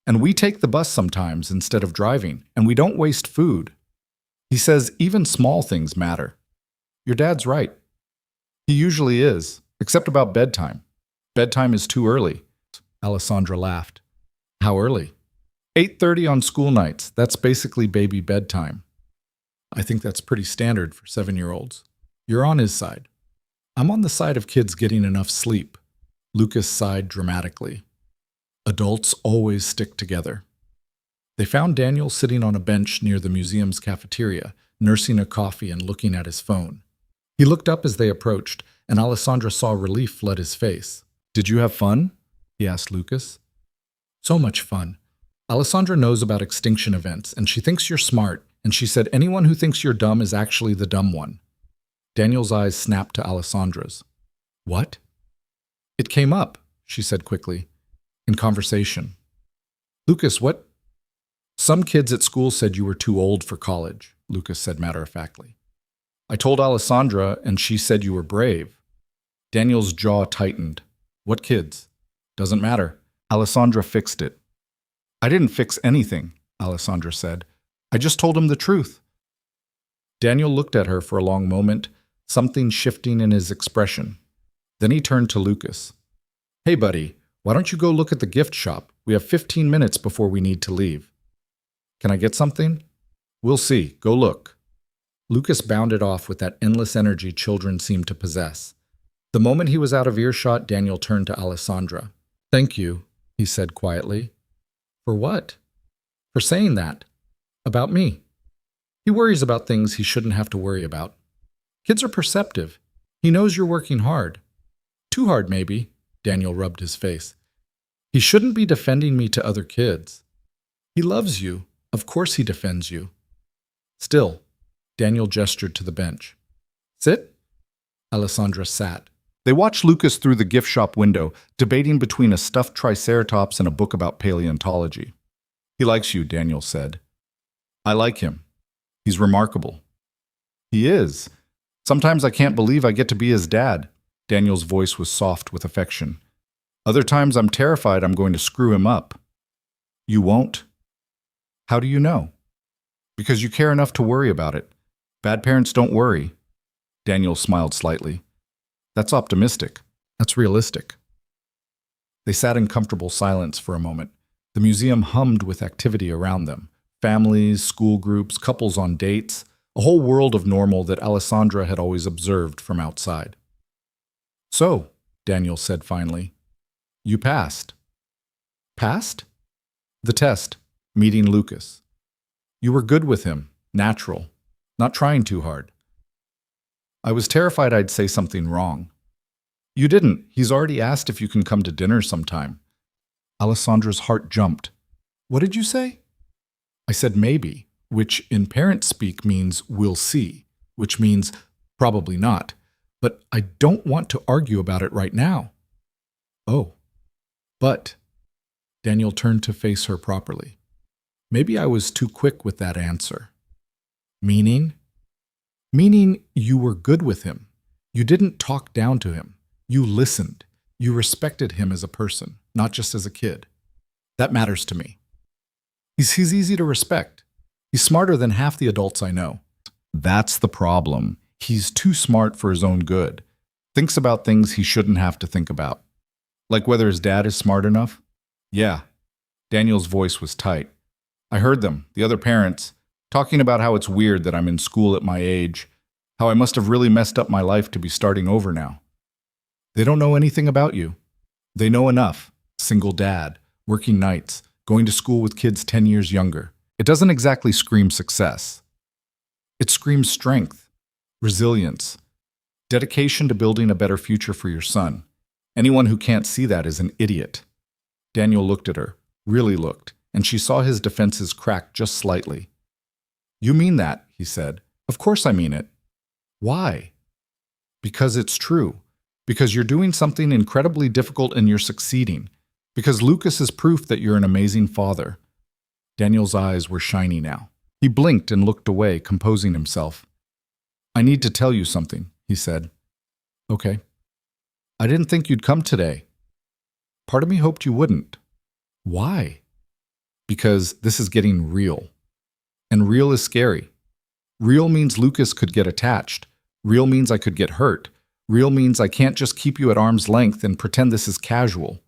And we take the bus sometimes instead of driving, and we don't waste food. He says even small things matter. Your dad's right. He usually is, except about bedtime. Bedtime is too early. Alessandra laughed. How early? 8:30 on school nights. That's basically baby bedtime. I think that's pretty standard for 7-year-olds. You're on his side. I'm on the side of kids getting enough sleep. Lucas sighed dramatically. Adults always stick together. They found Daniel sitting on a bench near the museum's cafeteria, nursing a coffee and looking at his phone. He looked up as they approached, and Alessandra saw relief flood his face. Did you have fun? He asked Lucas. So much fun. Alessandra knows about extinction events, and she thinks you're smart, and she said anyone who thinks you're dumb is actually the dumb one. Daniel's eyes snapped to Alessandra's. What? It came up, she said quickly, in conversation. Lucas, what? Some kids at school said you were too old for college, Lucas said matter-of-factly. I told Alessandra, and she said you were brave. Daniel's jaw tightened. What kids? Doesn't matter. Alessandra fixed it. I didn't fix anything, Alessandra said. I just told him the truth. Daniel looked at her for a long moment, something shifting in his expression. Then he turned to Lucas. Hey, buddy, why don't you go look at the gift shop? We have 15 minutes before we need to leave. Can I get something? We'll see. Go look. Lucas bounded off with that endless energy children seem to possess. The moment he was out of earshot, Daniel turned to Alessandra. Thank you, he said quietly. For what? For saying that. About me. He worries about things he shouldn't have to worry about. Kids are perceptive. He knows you're working hard. Too hard, maybe. Daniel rubbed his face. He shouldn't be defending me to other kids. He loves you. Of course he defends you. Still, Daniel gestured to the bench. Sit? Alessandra sat. They watched Lucas through the gift shop window, debating between a stuffed triceratops and a book about paleontology. He likes you, Daniel said. I like him. He's remarkable. He is. Sometimes I can't believe I get to be his dad. Daniel's voice was soft with affection. Other times I'm terrified I'm going to screw him up. You won't? How do you know? Because you care enough to worry about it. Bad parents don't worry. Daniel smiled slightly. That's optimistic. That's realistic. They sat in comfortable silence for a moment. The museum hummed with activity around them. Families, school groups, couples on dates, a whole world of normal that Alessandra had always observed from outside. So, Daniel said finally, you passed. Passed? The test, meeting Lucas. You were good with him, natural, not trying too hard. I was terrified I'd say something wrong. You didn't. He's already asked if you can come to dinner sometime. Alessandra's heart jumped. What did you say? I said maybe, which in parent speak means we'll see, which means probably not. But I don't want to argue about it right now. Oh, but... Daniel turned to face her properly. Maybe I was too quick with that answer. Meaning? Meaning you were good with him. You didn't talk down to him. You listened. You respected him as a person, not just as a kid. That matters to me. He's easy to respect. He's smarter than half the adults I know. That's the problem. He's too smart for his own good. Thinks about things he shouldn't have to think about. Like whether his dad is smart enough? Yeah. Daniel's voice was tight. I heard them, the other parents, talking about how it's weird that I'm in school at my age, how I must have really messed up my life to be starting over now. They don't know anything about you. They know enough. Single dad, working nights, going to school with kids 10 years younger. It doesn't exactly scream success. It screams strength, resilience, dedication to building a better future for your son. Anyone who can't see that is an idiot. Daniel looked at her, really looked, and she saw his defenses crack just slightly. You mean that, he said. Of course I mean it. Why? Because it's true. Because you're doing something incredibly difficult and you're succeeding. Because Lucas is proof that you're an amazing father. Daniel's eyes were shiny now. He blinked and looked away, composing himself. I need to tell you something, he said. Okay. I didn't think you'd come today. Part of me hoped you wouldn't. Why? Because this is getting real. And real is scary. Real means Lucas could get attached. Real means I could get hurt. Real means I can't just keep you at arm's length and pretend this is casual.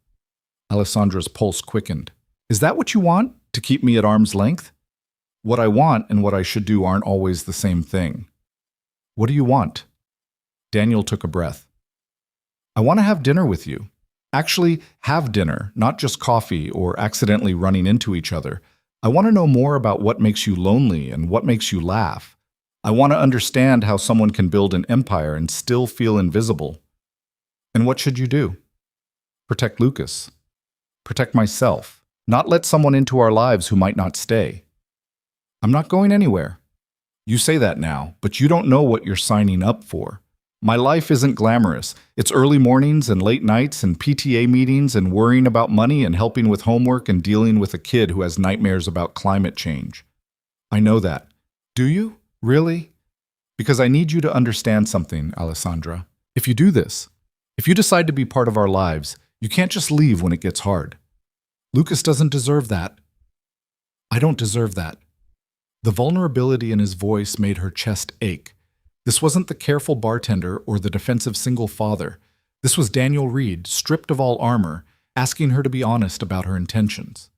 Alessandra's pulse quickened. Is that what you want? To keep me at arm's length? What I want and what I should do aren't always the same thing. What do you want? Daniel took a breath. I want to have dinner with you. Actually, have dinner, not just coffee or accidentally running into each other. I want to know more about what makes you lonely and what makes you laugh. I want to understand how someone can build an empire and still feel invisible. And what should you do? Protect Lucas. Protect myself. Not let someone into our lives who might not stay. I'm not going anywhere. You say that now, but you don't know what you're signing up for. My life isn't glamorous. It's early mornings and late nights and PTA meetings and worrying about money and helping with homework and dealing with a kid who has nightmares about climate change. I know that. Do you? Really? Because I need you to understand something, Alessandra. If you do this, if you decide to be part of our lives, you can't just leave when it gets hard. Lucas doesn't deserve that. I don't deserve that. The vulnerability in his voice made her chest ache. This wasn't the careful bartender or the defensive single father. This was Daniel Reed, stripped of all armor, asking her to be honest about her intentions.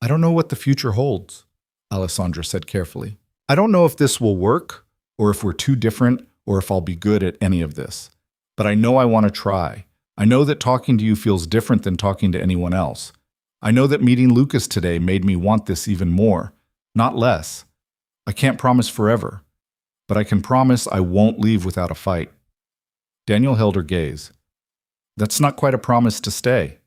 I don't know what the future holds, Alessandra said carefully. I don't know if this will work, or if we're too different, or if I'll be good at any of this. But I know I want to try. I know that talking to you feels different than talking to anyone else. I know that meeting Lucas today made me want this even more, not less. I can't promise forever, but I can promise I won't leave without a fight. Daniel held her gaze. That's not quite a promise to stay.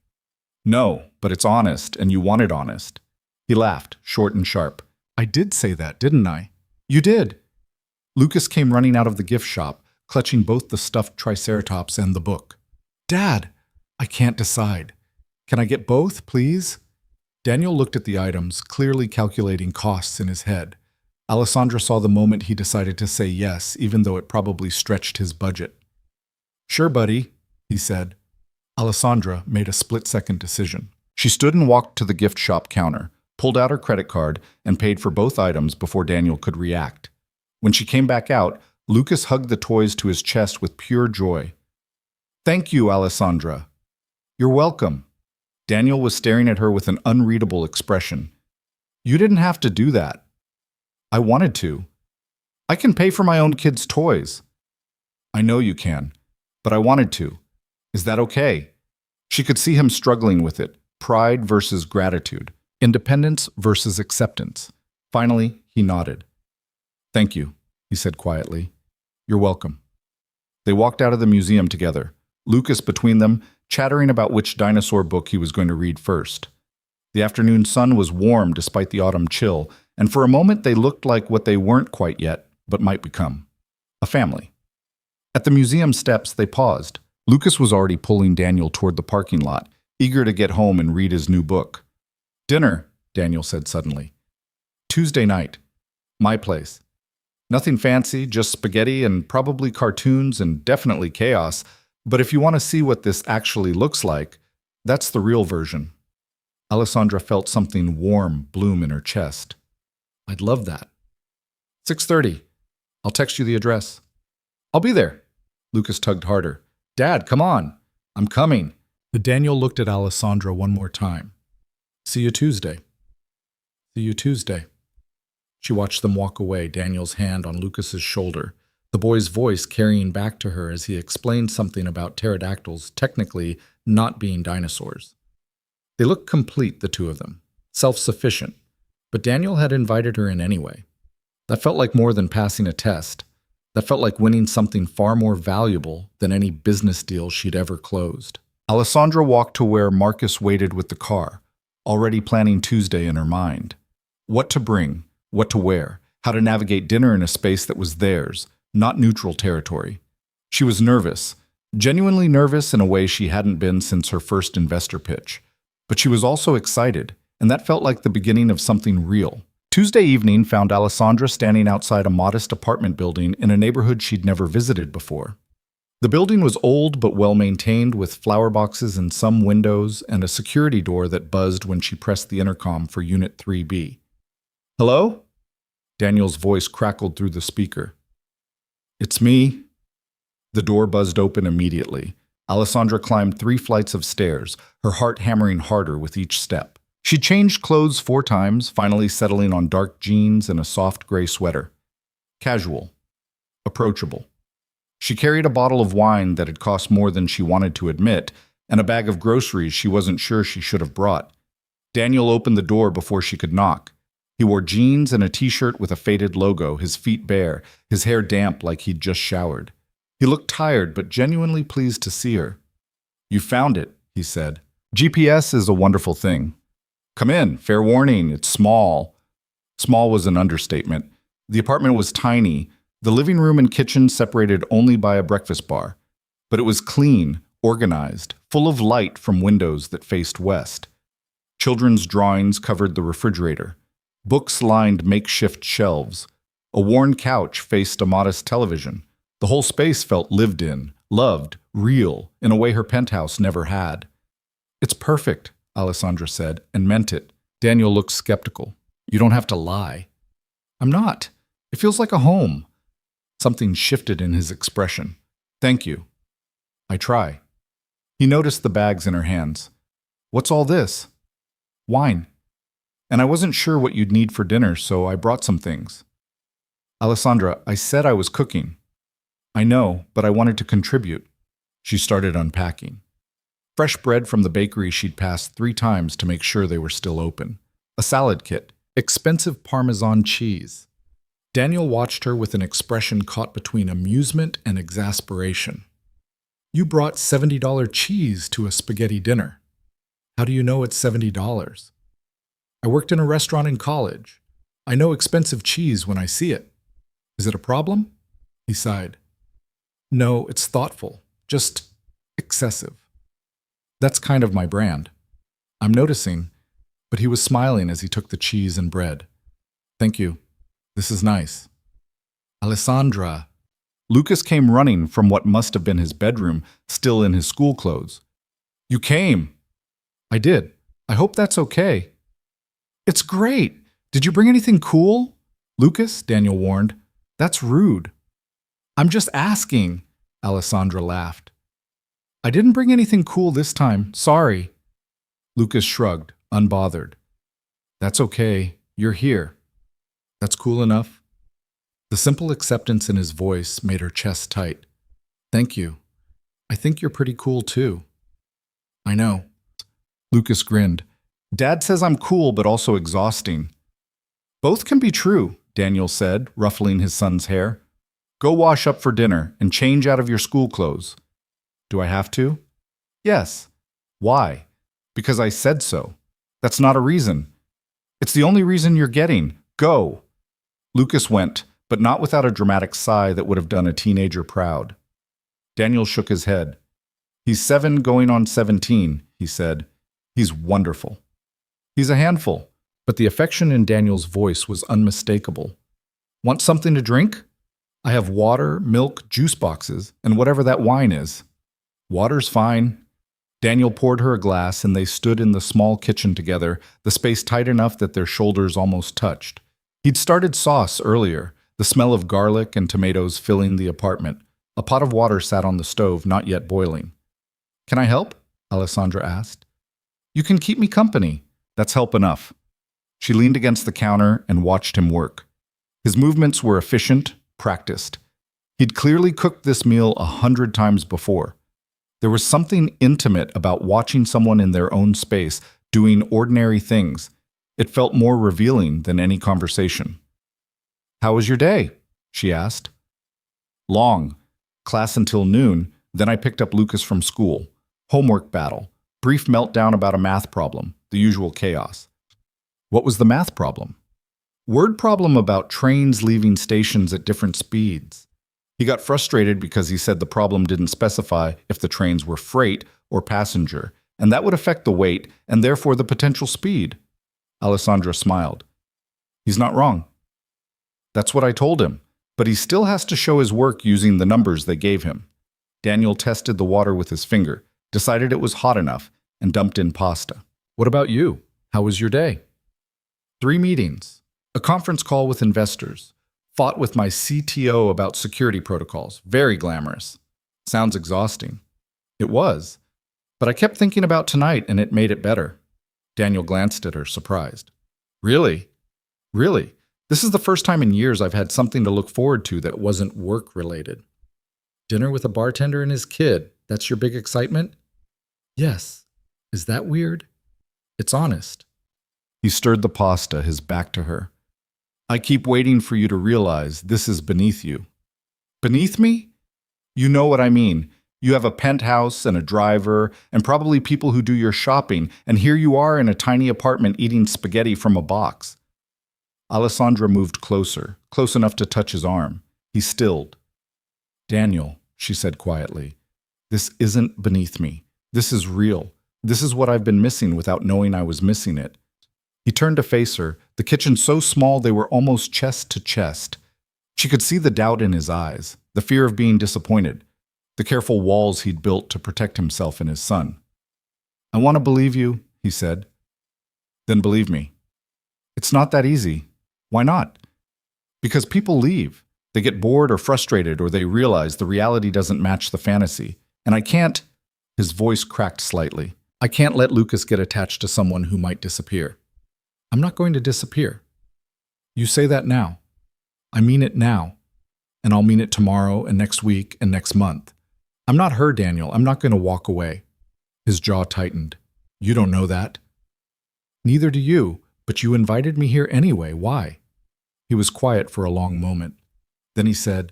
No, but it's honest, and you want it honest. He laughed, short and sharp. I did say that, didn't I? You did. Lucas came running out of the gift shop, clutching both the stuffed triceratops and the book. Dad, I can't decide. Can I get both, please? Daniel looked at the items, clearly calculating costs in his head. Alessandra saw the moment he decided to say yes, even though it probably stretched his budget. "Sure, buddy," he said. Alessandra made a split-second decision. She stood and walked to the gift shop counter, pulled out her credit card, and paid for both items before Daniel could react. When she came back out, Lucas hugged the toys to his chest with pure joy. "Thank you, Alessandra." "You're welcome." Daniel was staring at her with an unreadable expression. "You didn't have to do that." "I wanted to. I can pay for my own kids' toys." "I know you can, but I wanted to. Is that okay?" She could see him struggling with it, pride versus gratitude, independence versus acceptance. Finally, he nodded. "Thank you," he said quietly. "You're welcome." They walked out of the museum together, Lucas between them, chattering about which dinosaur book he was going to read first. The afternoon sun was warm despite the autumn chill, and for a moment they looked like what they weren't quite yet, but might become. A family. At the museum steps, they paused. Lucas was already pulling Daniel toward the parking lot, eager to get home and read his new book. "Dinner," Daniel said suddenly. "Tuesday night. My place. Nothing fancy, just spaghetti and probably cartoons and definitely chaos, but if you want to see what this actually looks like, that's the real version." Alessandra felt something warm bloom in her chest. "I'd love that." 6:30. "I'll text you the address." "I'll be there." Lucas tugged harder. "Dad, come on." "I'm coming." Daniel looked at Alessandra one more time. "See you Tuesday." "See you Tuesday." She watched them walk away, Daniel's hand on Lucas's shoulder, the boy's voice carrying back to her as he explained something about pterodactyls technically not being dinosaurs. They looked complete, the two of them, self-sufficient, but Daniel had invited her in anyway. That felt like more than passing a test. That felt like winning something far more valuable than any business deal she'd ever closed. Alessandra walked to where Marcus waited with the car, already planning Tuesday in her mind. What to bring, what to wear, how to navigate dinner in a space that was theirs, not neutral territory. She was nervous, genuinely nervous in a way she hadn't been since her first investor pitch. But she was also excited, and that felt like the beginning of something real. Tuesday evening found Alessandra standing outside a modest apartment building in a neighborhood she'd never visited before. The building was old but well-maintained, with flower boxes in some windows and a security door that buzzed when she pressed the intercom for Unit 3B. "Hello?" Daniel's voice crackled through the speaker. "It's me." The door buzzed open immediately. Alessandra climbed 3 flights of stairs, her heart hammering harder with each step. She changed clothes 4 times, finally settling on dark jeans and a soft gray sweater. Casual. Approachable. She carried a bottle of wine that had cost more than she wanted to admit, and a bag of groceries she wasn't sure she should have brought. Daniel opened the door before she could knock. He wore jeans and a t-shirt with a faded logo, his feet bare, his hair damp like he'd just showered. He looked tired but genuinely pleased to see her. "You found it," he said. "GPS is a wonderful thing. Come in, fair warning, it's small." Small was an understatement. The apartment was tiny, the living room and kitchen separated only by a breakfast bar. But it was clean, organized, full of light from windows that faced west. Children's drawings covered the refrigerator. Books lined makeshift shelves. A worn couch faced a modest television. The whole space felt lived in, loved, real, in a way her penthouse never had. "It's perfect," Alessandra said, and meant it. Daniel looked skeptical. "You don't have to lie." "I'm not. It feels like a home." Something shifted in his expression. "Thank you." "I try." He noticed the bags in her hands. "What's all this?" "Wine. And I wasn't sure what you'd need for dinner, so I brought some things." "Alessandra, I said I was cooking." "I know, but I wanted to contribute." She started unpacking. Fresh bread from the bakery she'd passed 3 times to make sure they were still open. A salad kit. Expensive Parmesan cheese. Daniel watched her with an expression caught between amusement and exasperation. "You brought $70 cheese to a spaghetti dinner. How do you know it's $70? "I worked in a restaurant in college. I know expensive cheese when I see it. Is it a problem?" He sighed. "No, it's thoughtful. Just excessive. That's kind of my brand." "I'm noticing," but he was smiling as he took the cheese and bread. "Thank you." This is nice. Alessandra. Lucas came running from what must have been his bedroom, still in his school clothes. You came. I did. I hope that's okay. It's great. Did you bring anything cool? Lucas, Daniel warned. That's rude. I'm just asking, Alessandra laughed. I didn't bring anything cool this time. Sorry. Lucas shrugged, unbothered. That's okay. You're here. That's cool enough. The simple acceptance in his voice made her chest tight. Thank you. I think you're pretty cool too. I know. Lucas grinned. Dad says I'm cool but also exhausting. Both can be true, Daniel said, ruffling his son's hair. Go wash up for dinner and change out of your school clothes. Do I have to? Yes. Why? Because I said so. That's not a reason. It's the only reason you're getting. Go. Lucas went, but not without a dramatic sigh that would have done a teenager proud. Daniel shook his head. He's 7 going on 17, he said. He's wonderful. He's a handful, but the affection in Daniel's voice was unmistakable. Want something to drink? I have water, milk, juice boxes, and whatever that wine is. Water's fine. Daniel poured her a glass, and they stood in the small kitchen together, the space tight enough that their shoulders almost touched. He'd started sauce earlier, the smell of garlic and tomatoes filling the apartment. A pot of water sat on the stove, not yet boiling. Can I help? Alessandra asked. You can keep me company. That's help enough. She leaned against the counter and watched him work. His movements were efficient, practiced. He'd clearly cooked this meal 100 times before. There was something intimate about watching someone in their own space doing ordinary things. It felt more revealing than any conversation. How was your day? She asked. Long. Class until noon, then I picked up Lucas from school. Homework battle. Brief meltdown about a math problem. The usual chaos. What was the math problem? Word problem about trains leaving stations at different speeds. He got frustrated because he said the problem didn't specify if the trains were freight or passenger, and that would affect the weight and therefore the potential speed. Alessandra smiled. He's not wrong. That's what I told him, but he still has to show his work using the numbers they gave him. Daniel tested the water with his finger, decided it was hot enough, and dumped in pasta. What about you? How was your day? 3 meetings. A conference call with investors. Fought with my CTO about security protocols. Very glamorous. Sounds exhausting. It was. But I kept thinking about tonight and it made it better. Daniel glanced at her, surprised. Really? Really? This is the first time in years I've had something to look forward to that wasn't work-related. Dinner with a bartender and his kid. That's your big excitement? Yes. Is that weird? It's honest. He stirred the pasta, his back to her. I keep waiting for you to realize this is beneath you. Beneath me? You know what I mean. You have a penthouse and a driver and probably people who do your shopping, and here you are in a tiny apartment eating spaghetti from a box. Alessandra moved closer, close enough to touch his arm. He stilled. Daniel, she said quietly, this isn't beneath me. This is real. This is what I've been missing without knowing I was missing it. He turned to face her, the kitchen so small they were almost chest to chest. She could see the doubt in his eyes, the fear of being disappointed, the careful walls he'd built to protect himself and his son. I want to believe you, he said. Then believe me. It's not that easy. Why not? Because people leave. They get bored or frustrated or they realize the reality doesn't match the fantasy. And I can't, his voice cracked slightly, I can't let Lucas get attached to someone who might disappear. I'm not going to disappear. You say that now. I mean it now. And I'll mean it tomorrow and next week and next month. I'm not her, Daniel. I'm not going to walk away. His jaw tightened. You don't know that. Neither do you, but you invited me here anyway. Why? He was quiet for a long moment. Then he said,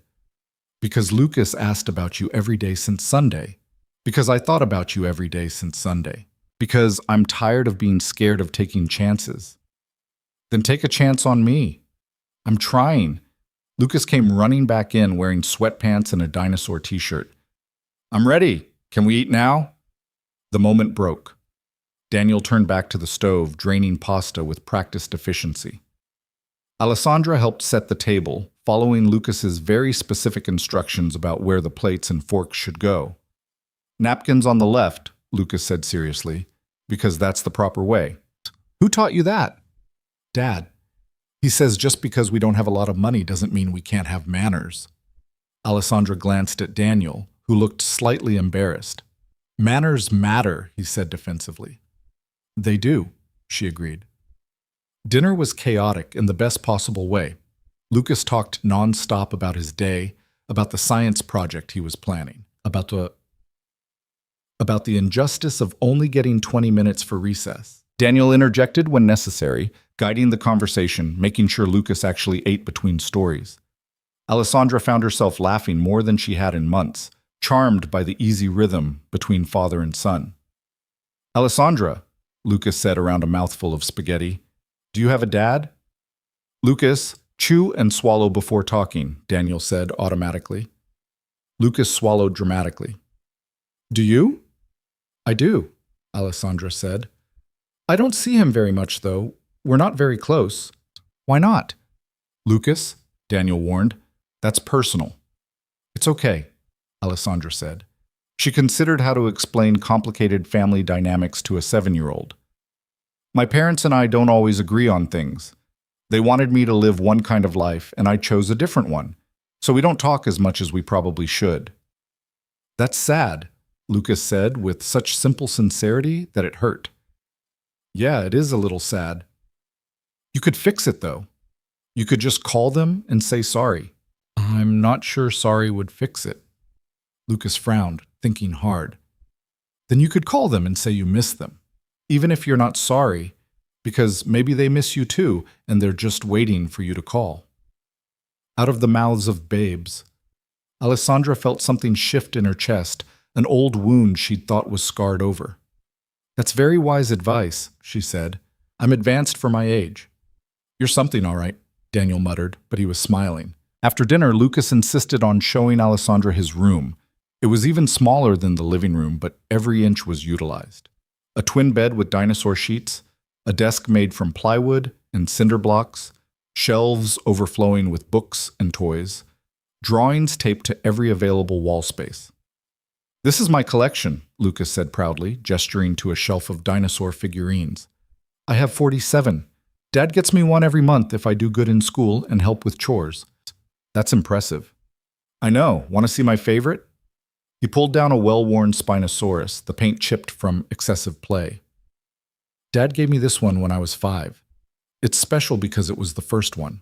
because Lucas asked about you every day since Sunday. Because I thought about you every day since Sunday. Because I'm tired of being scared of taking chances. Then take a chance on me. I'm trying. Lucas came running back in wearing sweatpants and a dinosaur t-shirt. I'm ready. Can we eat now? The moment broke. Daniel turned back to the stove, draining pasta with practiced efficiency. Alessandra helped set the table, following Lucas's very specific instructions about where the plates and forks should go. Napkins on the left, Lucas said seriously, because that's the proper way. Who taught you that? Dad. He says just because we don't have a lot of money doesn't mean we can't have manners. Alessandra glanced at Daniel, who looked slightly embarrassed. Manners matter, he said defensively. They do, she agreed. Dinner was chaotic in the best possible way. Lucas talked non-stop about his day, about the science project he was planning, about the injustice of only getting 20 minutes for recess. Daniel interjected when necessary, guiding the conversation, making sure Lucas actually ate between stories. Alessandra found herself laughing more than she had in months, charmed by the easy rhythm between father and son. Alessandra, Lucas said around a mouthful of spaghetti, do you have a dad? Lucas, chew and swallow before talking, Daniel said automatically. Lucas swallowed dramatically. Do you? I do, Alessandra said. I don't see him very much, though. We're not very close. Why not? Lucas, Daniel warned, that's personal. It's okay, Alessandra said. She considered how to explain complicated family dynamics to a 7-year-old. My parents and I don't always agree on things. They wanted me to live one kind of life, and I chose a different one, so we don't talk as much as we probably should. That's sad, Lucas said with such simple sincerity that it hurt. Yeah, it is a little sad. You could fix it, though. You could just call them and say sorry. I'm not sure sorry would fix it. Lucas frowned, thinking hard. Then you could call them and say you miss them, even if you're not sorry, because maybe they miss you too, and they're just waiting for you to call. Out of the mouths of babes, Alessandra felt something shift in her chest, an old wound she'd thought was scarred over. That's very wise advice, she said. I'm advanced for my age. You're something, all right, Daniel muttered, but he was smiling. After dinner, Lucas insisted on showing Alessandra his room. It was even smaller than the living room, but every inch was utilized. A twin bed with dinosaur sheets, a desk made from plywood and cinder blocks, shelves overflowing with books and toys, drawings taped to every available wall space. This is my collection, Lucas said proudly, gesturing to a shelf of dinosaur figurines. I have 47. Dad gets me one every month if I do good in school and help with chores. That's impressive. I know. Want to see my favorite? He pulled down a well-worn Spinosaurus, the paint chipped from excessive play. Dad gave me this one when I was 5. It's special because it was the first one.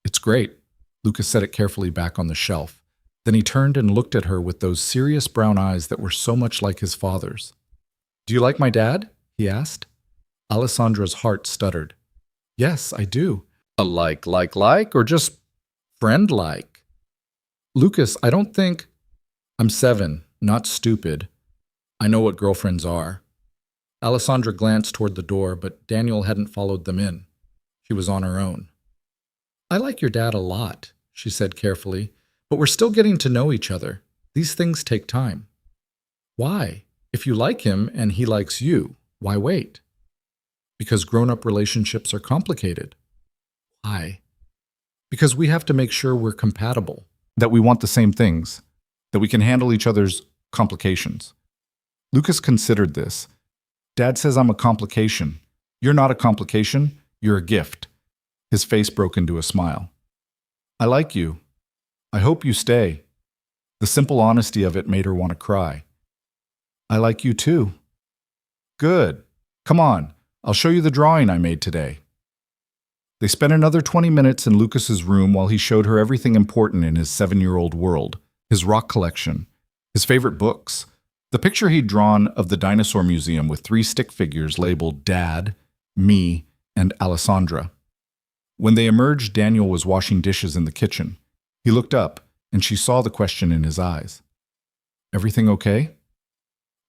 It's great. Lucas set it carefully back on the shelf. Then he turned and looked at her with those serious brown eyes that were so much like his father's. Do you like my dad? He asked. Alessandra's heart stuttered. Yes, I do. A like, or just friend-like? Lucas, I don't think... I'm 7, not stupid. I know what girlfriends are. Alessandra glanced toward the door, but Daniel hadn't followed them in. She was on her own. I like your dad a lot, she said carefully, but we're still getting to know each other. These things take time. Why? If you like him and he likes you, why wait? Because grown-up relationships are complicated. Why? Because we have to make sure we're compatible, that we want the same things, that we can handle each other's complications. Lucas considered this. Dad says I'm a complication. You're not a complication, you're a gift. His face broke into a smile. I like you. I hope you stay. The simple honesty of it made her want to cry. I like you too. Good. Come on, I'll show you the drawing I made today. They spent another 20 minutes in Lucas's room while he showed her everything important in his 7-year-old world. His rock collection, his favorite books, the picture he'd drawn of the dinosaur museum with 3 stick figures labeled Dad, me, and Alessandra. When they emerged, Daniel was washing dishes in the kitchen. He looked up, and she saw the question in his eyes. Everything okay?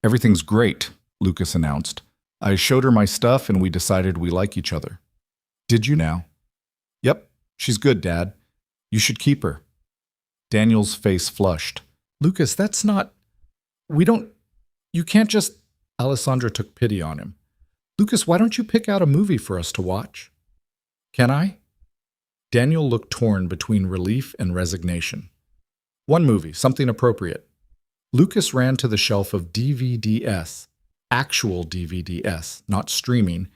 Everything's great, Lucas announced. I showed her my stuff, and we decided we like each other. Did you now? Yep, she's good, Dad. You should keep her. Daniel's face flushed. Lucas, that's not... You can't just... Alessandra took pity on him. Lucas, why don't you pick out a movie for us to watch? Can I? Daniel looked torn between relief and resignation. One movie, something appropriate. Lucas ran to the shelf of DVDs, actual DVDs, not streaming,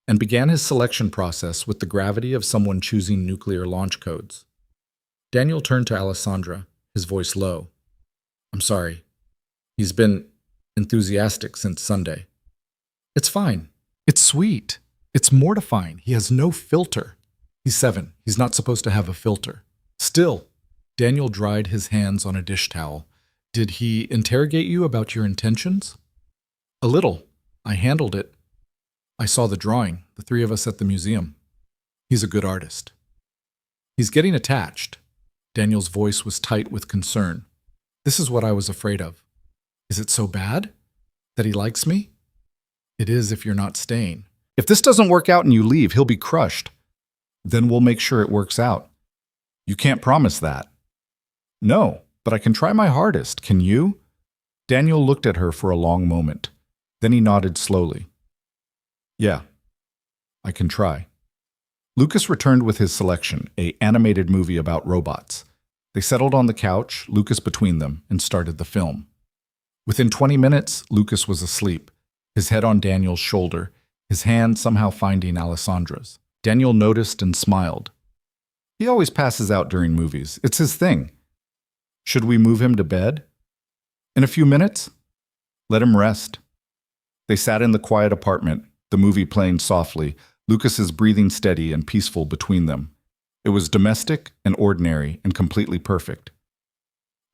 and began his selection process with the gravity of someone choosing nuclear launch codes. Daniel turned to Alessandra, his voice low. I'm sorry. He's been enthusiastic since Sunday. It's fine. It's sweet. It's mortifying. He has no filter. He's 7. He's not supposed to have a filter. Still, Daniel dried his hands on a dish towel. Did he interrogate you about your intentions? A little. I handled it. I saw the drawing, the 3 of us at the museum. He's a good artist. He's getting attached. Daniel's voice was tight with concern. This is what I was afraid of. Is it so bad? That he likes me? It is if you're not staying. If this doesn't work out and you leave, he'll be crushed. Then we'll make sure it works out. You can't promise that. No, but I can try my hardest. Can you? Daniel looked at her for a long moment. Then he nodded slowly. Yeah, I can try. Lucas returned with his selection, an animated movie about robots. They settled on the couch, Lucas between them, and started the film. Within 20 minutes, Lucas was asleep, his head on Daniel's shoulder, his hand somehow finding Alessandra's. Daniel noticed and smiled. He always passes out during movies. It's his thing. Should we move him to bed? In a few minutes? Let him rest. They sat in the quiet apartment, the movie playing softly, Lucas's breathing steady and peaceful between them. It was domestic and ordinary and completely perfect.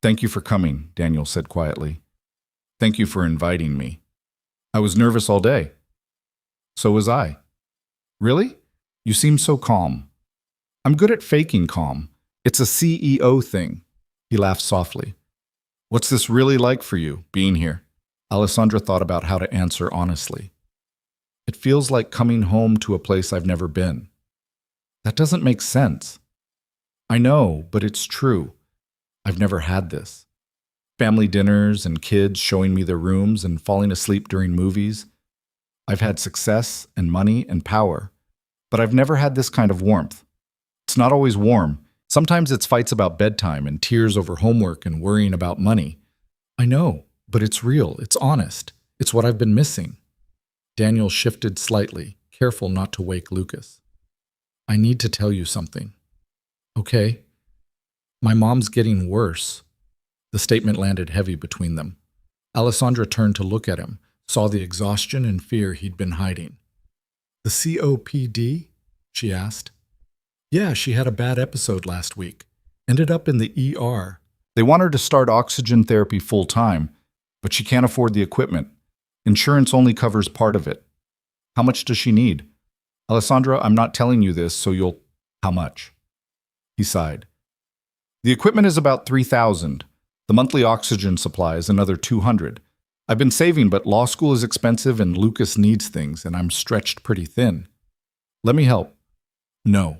Thank you for coming, Daniel said quietly. Thank you for inviting me. I was nervous all day. So was I. Really? You seem so calm. I'm good at faking calm. It's a CEO thing. He laughed softly. What's this really like for you, being here? Alessandra thought about how to answer honestly. It feels like coming home to a place I've never been. That doesn't make sense. I know, but it's true. I've never had this. Family dinners and kids showing me their rooms and falling asleep during movies. I've had success and money and power, but I've never had this kind of warmth. It's not always warm. Sometimes it's fights about bedtime and tears over homework and worrying about money. I know, but it's real. It's honest. It's what I've been missing. Daniel shifted slightly, careful not to wake Lucas. I need to tell you something. Okay. My mom's getting worse. The statement landed heavy between them. Alessandra turned to look at him, saw the exhaustion and fear he'd been hiding. The COPD? She asked. Yeah, she had a bad episode last week. Ended up in the ER. They want her to start oxygen therapy full-time, but she can't afford the equipment. Insurance only covers part of it. How much does she need? Alessandra, I'm not telling you this, so you'll... How much? He sighed. The equipment is about $3,000. The monthly oxygen supply is another $200. I've been saving, but law school is expensive and Lucas needs things, and I'm stretched pretty thin. Let me help. No.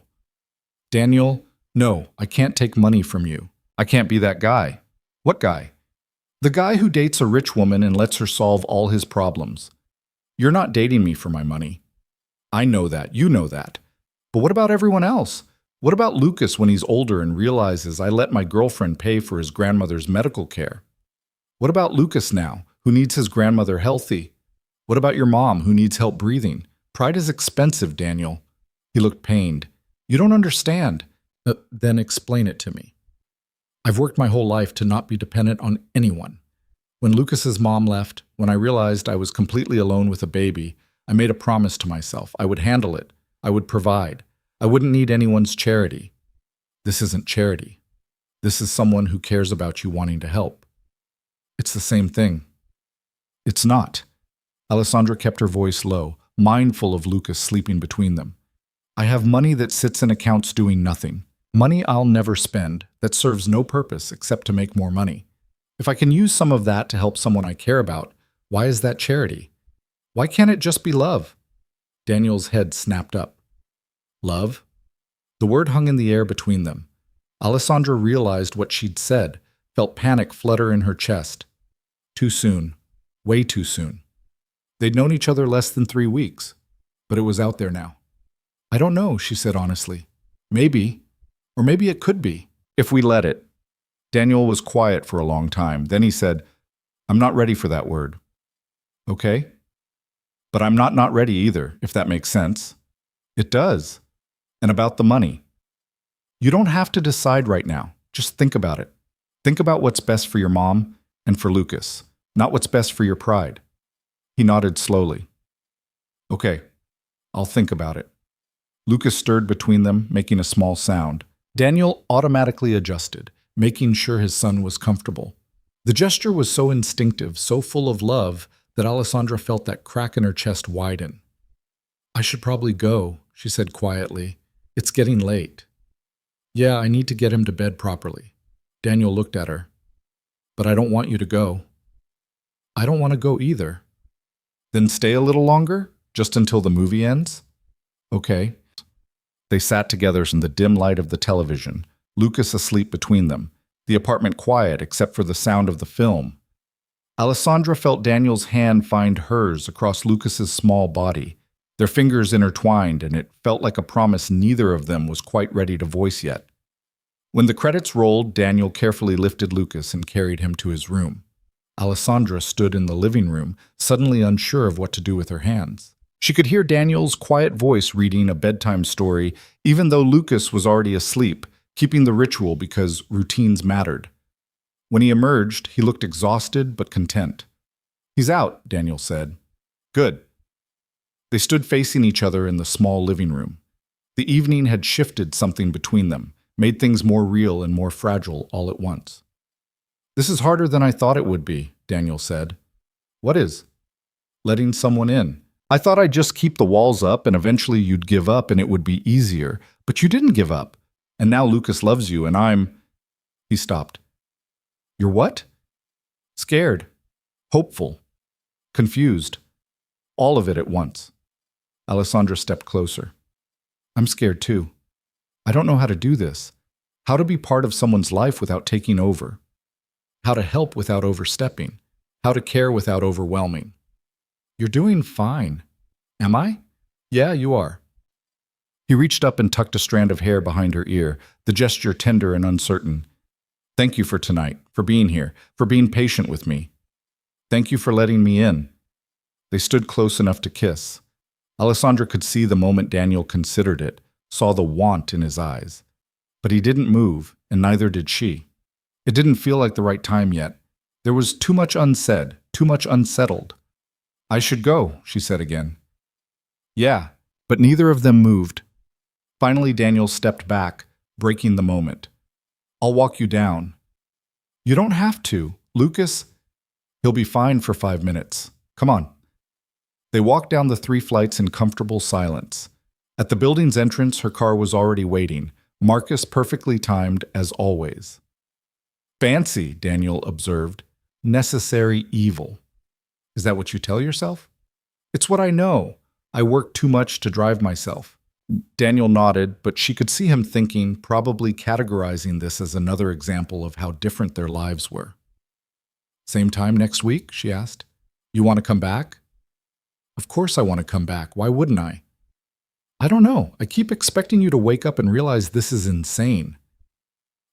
Daniel, no, I can't take money from you. I can't be that guy. What guy? The guy who dates a rich woman and lets her solve all his problems. You're not dating me for my money. I know that. You know that. But what about everyone else? What about Lucas when he's older and realizes I let my girlfriend pay for his grandmother's medical care? What about Lucas now, who needs his grandmother healthy? What about your mom, who needs help breathing? Pride is expensive, Daniel. He looked pained. You don't understand. Then explain it to me. I've worked my whole life to not be dependent on anyone. When Lucas's mom left, when I realized I was completely alone with a baby, I made a promise to myself. I would handle it. I would provide. I wouldn't need anyone's charity. This isn't charity. This is someone who cares about you wanting to help. It's the same thing. It's not. Alessandra kept her voice low, mindful of Lucas sleeping between them. I have money that sits in accounts doing nothing. Money I'll never spend, that serves no purpose except to make more money. If I can use some of that to help someone I care about, why is that charity? Why can't it just be love? Daniel's head snapped up. Love? The word hung in the air between them. Alessandra realized what she'd said, felt panic flutter in her chest. Too soon. Way too soon. They'd known each other less than 3 weeks, but it was out there now. I don't know, she said honestly. Maybe. Or maybe it could be, if we let it. Daniel was quiet for a long time. Then he said, I'm not ready for that word. Okay? But I'm not ready either, if that makes sense. It does. And about the money. You don't have to decide right now. Just think about it. Think about what's best for your mom and for Lucas, not what's best for your pride. He nodded slowly. Okay, I'll think about it. Lucas stirred between them, making a small sound. Daniel automatically adjusted, making sure his son was comfortable. The gesture was so instinctive, so full of love, that Alessandra felt that crack in her chest widen. I should probably go, she said quietly. It's getting late. Yeah, I need to get him to bed properly. Daniel looked at her. But I don't want you to go. I don't want to go either. Then stay a little longer, just until the movie ends? Okay. They sat together in the dim light of the television, Lucas asleep between them, the apartment quiet except for the sound of the film. Alessandra felt Daniel's hand find hers across Lucas's small body. Their fingers intertwined, and it felt like a promise neither of them was quite ready to voice yet. When the credits rolled, Daniel carefully lifted Lucas and carried him to his room. Alessandra stood in the living room, suddenly unsure of what to do with her hands. She could hear Daniel's quiet voice reading a bedtime story, even though Lucas was already asleep, keeping the ritual because routines mattered. When he emerged, he looked exhausted but content. He's out, Daniel said. Good. They stood facing each other in the small living room. The evening had shifted something between them, made things more real and more fragile all at once. This is harder than I thought it would be, Daniel said. What is? Letting someone in. I thought I'd just keep the walls up and eventually you'd give up and it would be easier, but you didn't give up. And now Lucas loves you and I'm... He stopped. You're what? Scared. Hopeful. Confused. All of it at once. Alessandra stepped closer. I'm scared too. I don't know how to do this. How to be part of someone's life without taking over. How to help without overstepping. How to care without overwhelming. You're doing fine. Am I? Yeah, you are. He reached up and tucked a strand of hair behind her ear, the gesture tender and uncertain. Thank you for tonight, for being here, for being patient with me. Thank you for letting me in. They stood close enough to kiss. Alessandra could see the moment Daniel considered it, saw the want in his eyes. But he didn't move, and neither did she. It didn't feel like the right time yet. There was too much unsaid, too much unsettled. I should go, she said again. Yeah, but neither of them moved. Finally, Daniel stepped back, breaking the moment. I'll walk you down. You don't have to. Lucas, he'll be fine for 5 minutes. Come on. They walked down the 3 flights in comfortable silence. At the building's entrance, her car was already waiting, Marcus perfectly timed as always. Fancy, Daniel observed. Necessary evil. Is that what you tell yourself? It's what I know. I work too much to drive myself. Daniel nodded, but she could see him thinking, probably categorizing this as another example of how different their lives were. Same time next week? She asked. You want to come back? Of course I want to come back. Why wouldn't I? I don't know. I keep expecting you to wake up and realize this is insane.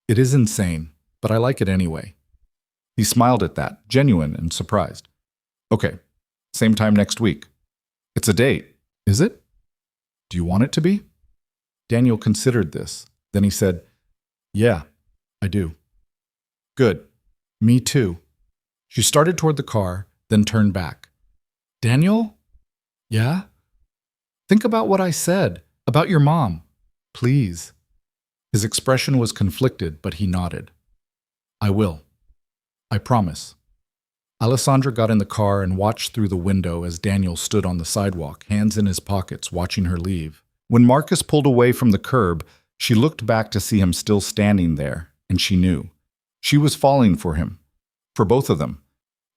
It is insane, but I like it anyway. He smiled at that, genuine and surprised. Okay, same time next week. It's a date, is it? Do you want it to be? Daniel considered this. Then he said, Yeah, I do. Good. Me too. She started toward the car, then turned back. Daniel? Yeah? Think about what I said, about your mom. Please. His expression was conflicted, but he nodded. I will. I promise. Alessandra got in the car and watched through the window as Daniel stood on the sidewalk, hands in his pockets, watching her leave. When Marcus pulled away from the curb, she looked back to see him still standing there, and she knew. She was falling for him. For both of them.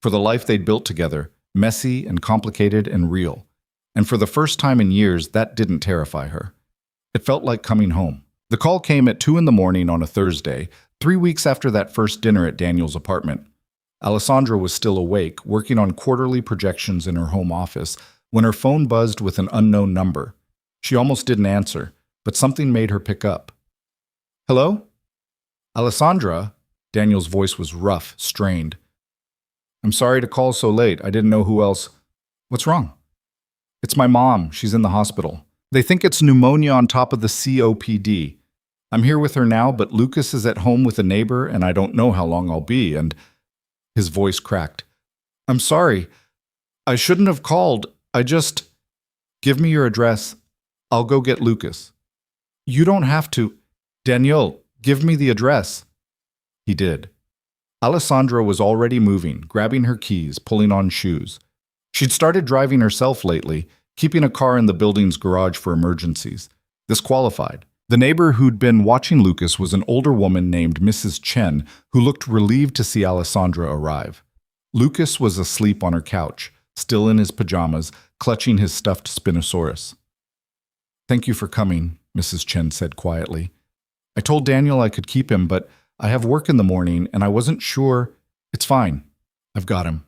For the life they'd built together, messy and complicated and real. And for the first time in years, that didn't terrify her. It felt like coming home. The call came at 2 a.m. on a Thursday, 3 weeks after that first dinner at Daniel's apartment. Alessandra was still awake, working on quarterly projections in her home office, when her phone buzzed with an unknown number. She almost didn't answer, but something made her pick up. Hello? Alessandra? Daniel's voice was rough, strained. I'm sorry to call so late. I didn't know who else. What's wrong? It's my mom. She's in the hospital. They think it's pneumonia on top of the COPD. I'm here with her now, but Lucas is at home with a neighbor, and I don't know how long I'll be, and his voice cracked. I'm sorry. I shouldn't have called. I just... Give me your address. I'll go get Lucas. You don't have to. Daniel, give me the address. He did. Alessandra was already moving, grabbing her keys, pulling on shoes. She'd started driving herself lately, keeping a car in the building's garage for emergencies. This qualified. The neighbor who'd been watching Lucas was an older woman named Mrs. Chen, who looked relieved to see Alessandra arrive. Lucas was asleep on her couch, still in his pajamas, clutching his stuffed Spinosaurus. Thank you for coming, Mrs. Chen said quietly. I told Daniel I could keep him, but I have work in the morning, and I wasn't sure. It's fine. I've got him.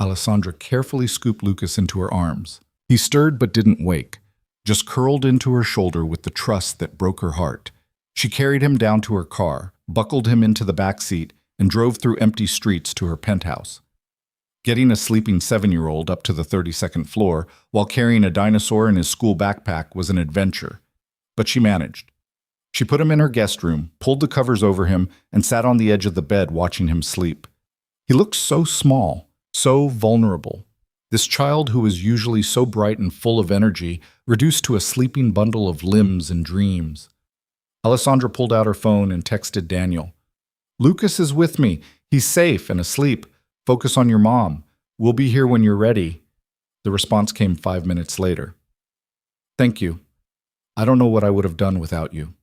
Alessandra carefully scooped Lucas into her arms. He stirred but didn't wake, just curled into her shoulder with the trust that broke her heart. She carried him down to her car, buckled him into the back seat, and drove through empty streets to her penthouse. Getting a sleeping 7-year-old up to the 32nd floor while carrying a dinosaur in his school backpack was an adventure, but she managed. She put him in her guest room, pulled the covers over him, and sat on the edge of the bed watching him sleep. He looked so small, so vulnerable. This child who was usually so bright and full of energy, reduced to a sleeping bundle of limbs and dreams. Alessandra pulled out her phone and texted Daniel. Lucas is with me. He's safe and asleep. Focus on your mom. We'll be here when you're ready. The response came 5 minutes later. Thank you. I don't know what I would have done without you.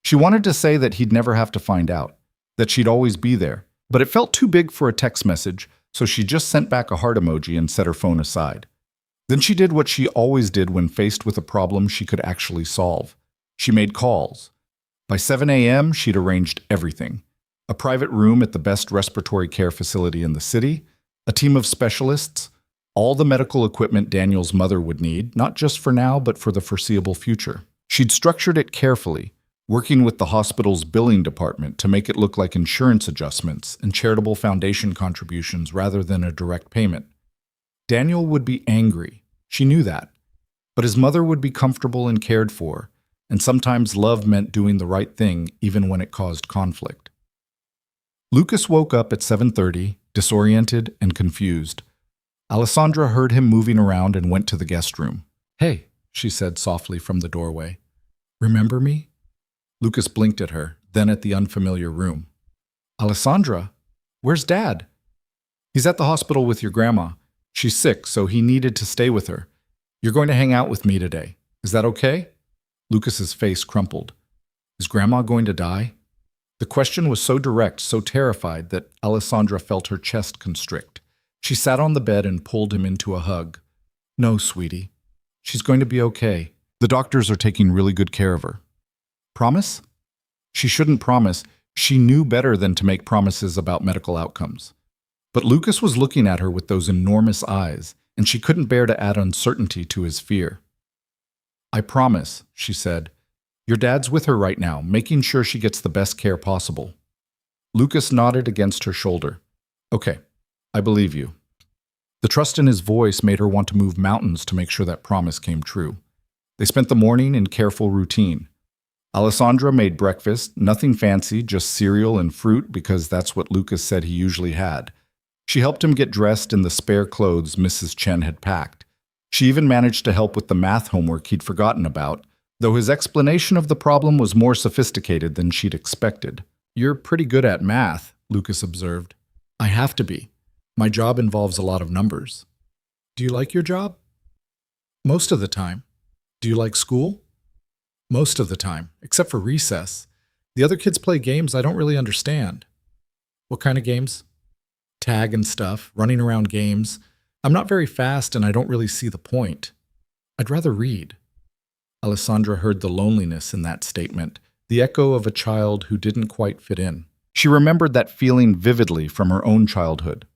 She wanted to say that he'd never have to find out, that she'd always be there, but it felt too big for a text message, so she just sent back a heart emoji and set her phone aside. Then she did what she always did when faced with a problem she could actually solve. She made calls. By 7 a.m., she'd arranged everything. A private room at the best respiratory care facility in the city, a team of specialists, all the medical equipment Daniel's mother would need, not just for now, but for the foreseeable future. She'd structured it carefully, working with the hospital's billing department to make it look like insurance adjustments and charitable foundation contributions rather than a direct payment. Daniel would be angry, she knew that, but his mother would be comfortable and cared for, and sometimes love meant doing the right thing even when it caused conflict. Lucas woke up at 7:30, disoriented and confused. Alessandra heard him moving around and went to the guest room. Hey, she said softly from the doorway. Remember me? Lucas blinked at her, then at the unfamiliar room. Alessandra, where's Dad? He's at the hospital with your grandma. She's sick, so he needed to stay with her. You're going to hang out with me today. Is that okay? Lucas's face crumpled. Is Grandma going to die? The question was so direct, so terrified, that Alessandra felt her chest constrict. She sat on the bed and pulled him into a hug. No, sweetie. She's going to be okay. The doctors are taking really good care of her. Promise? She shouldn't promise. She knew better than to make promises about medical outcomes. But Lucas was looking at her with those enormous eyes, and she couldn't bear to add uncertainty to his fear. I promise, she said. Your dad's with her right now, making sure she gets the best care possible. Lucas nodded against her shoulder. Okay, I believe you. The trust in his voice made her want to move mountains to make sure that promise came true. They spent the morning in careful routine. Alessandra made breakfast, nothing fancy, just cereal and fruit because that's what Lucas said he usually had. She helped him get dressed in the spare clothes Mrs. Chen had packed. She even managed to help with the math homework he'd forgotten about, though his explanation of the problem was more sophisticated than she'd expected. You're pretty good at math, Lucas observed. I have to be. My job involves a lot of numbers. Do you like your job? Most of the time. Do you like school? Most of the time, except for recess. The other kids play games I don't really understand. What kind of games? Tag and stuff, running around games. I'm not very fast and I don't really see the point. I'd rather read. Alessandra heard the loneliness in that statement, the echo of a child who didn't quite fit in. She remembered that feeling vividly from her own childhood.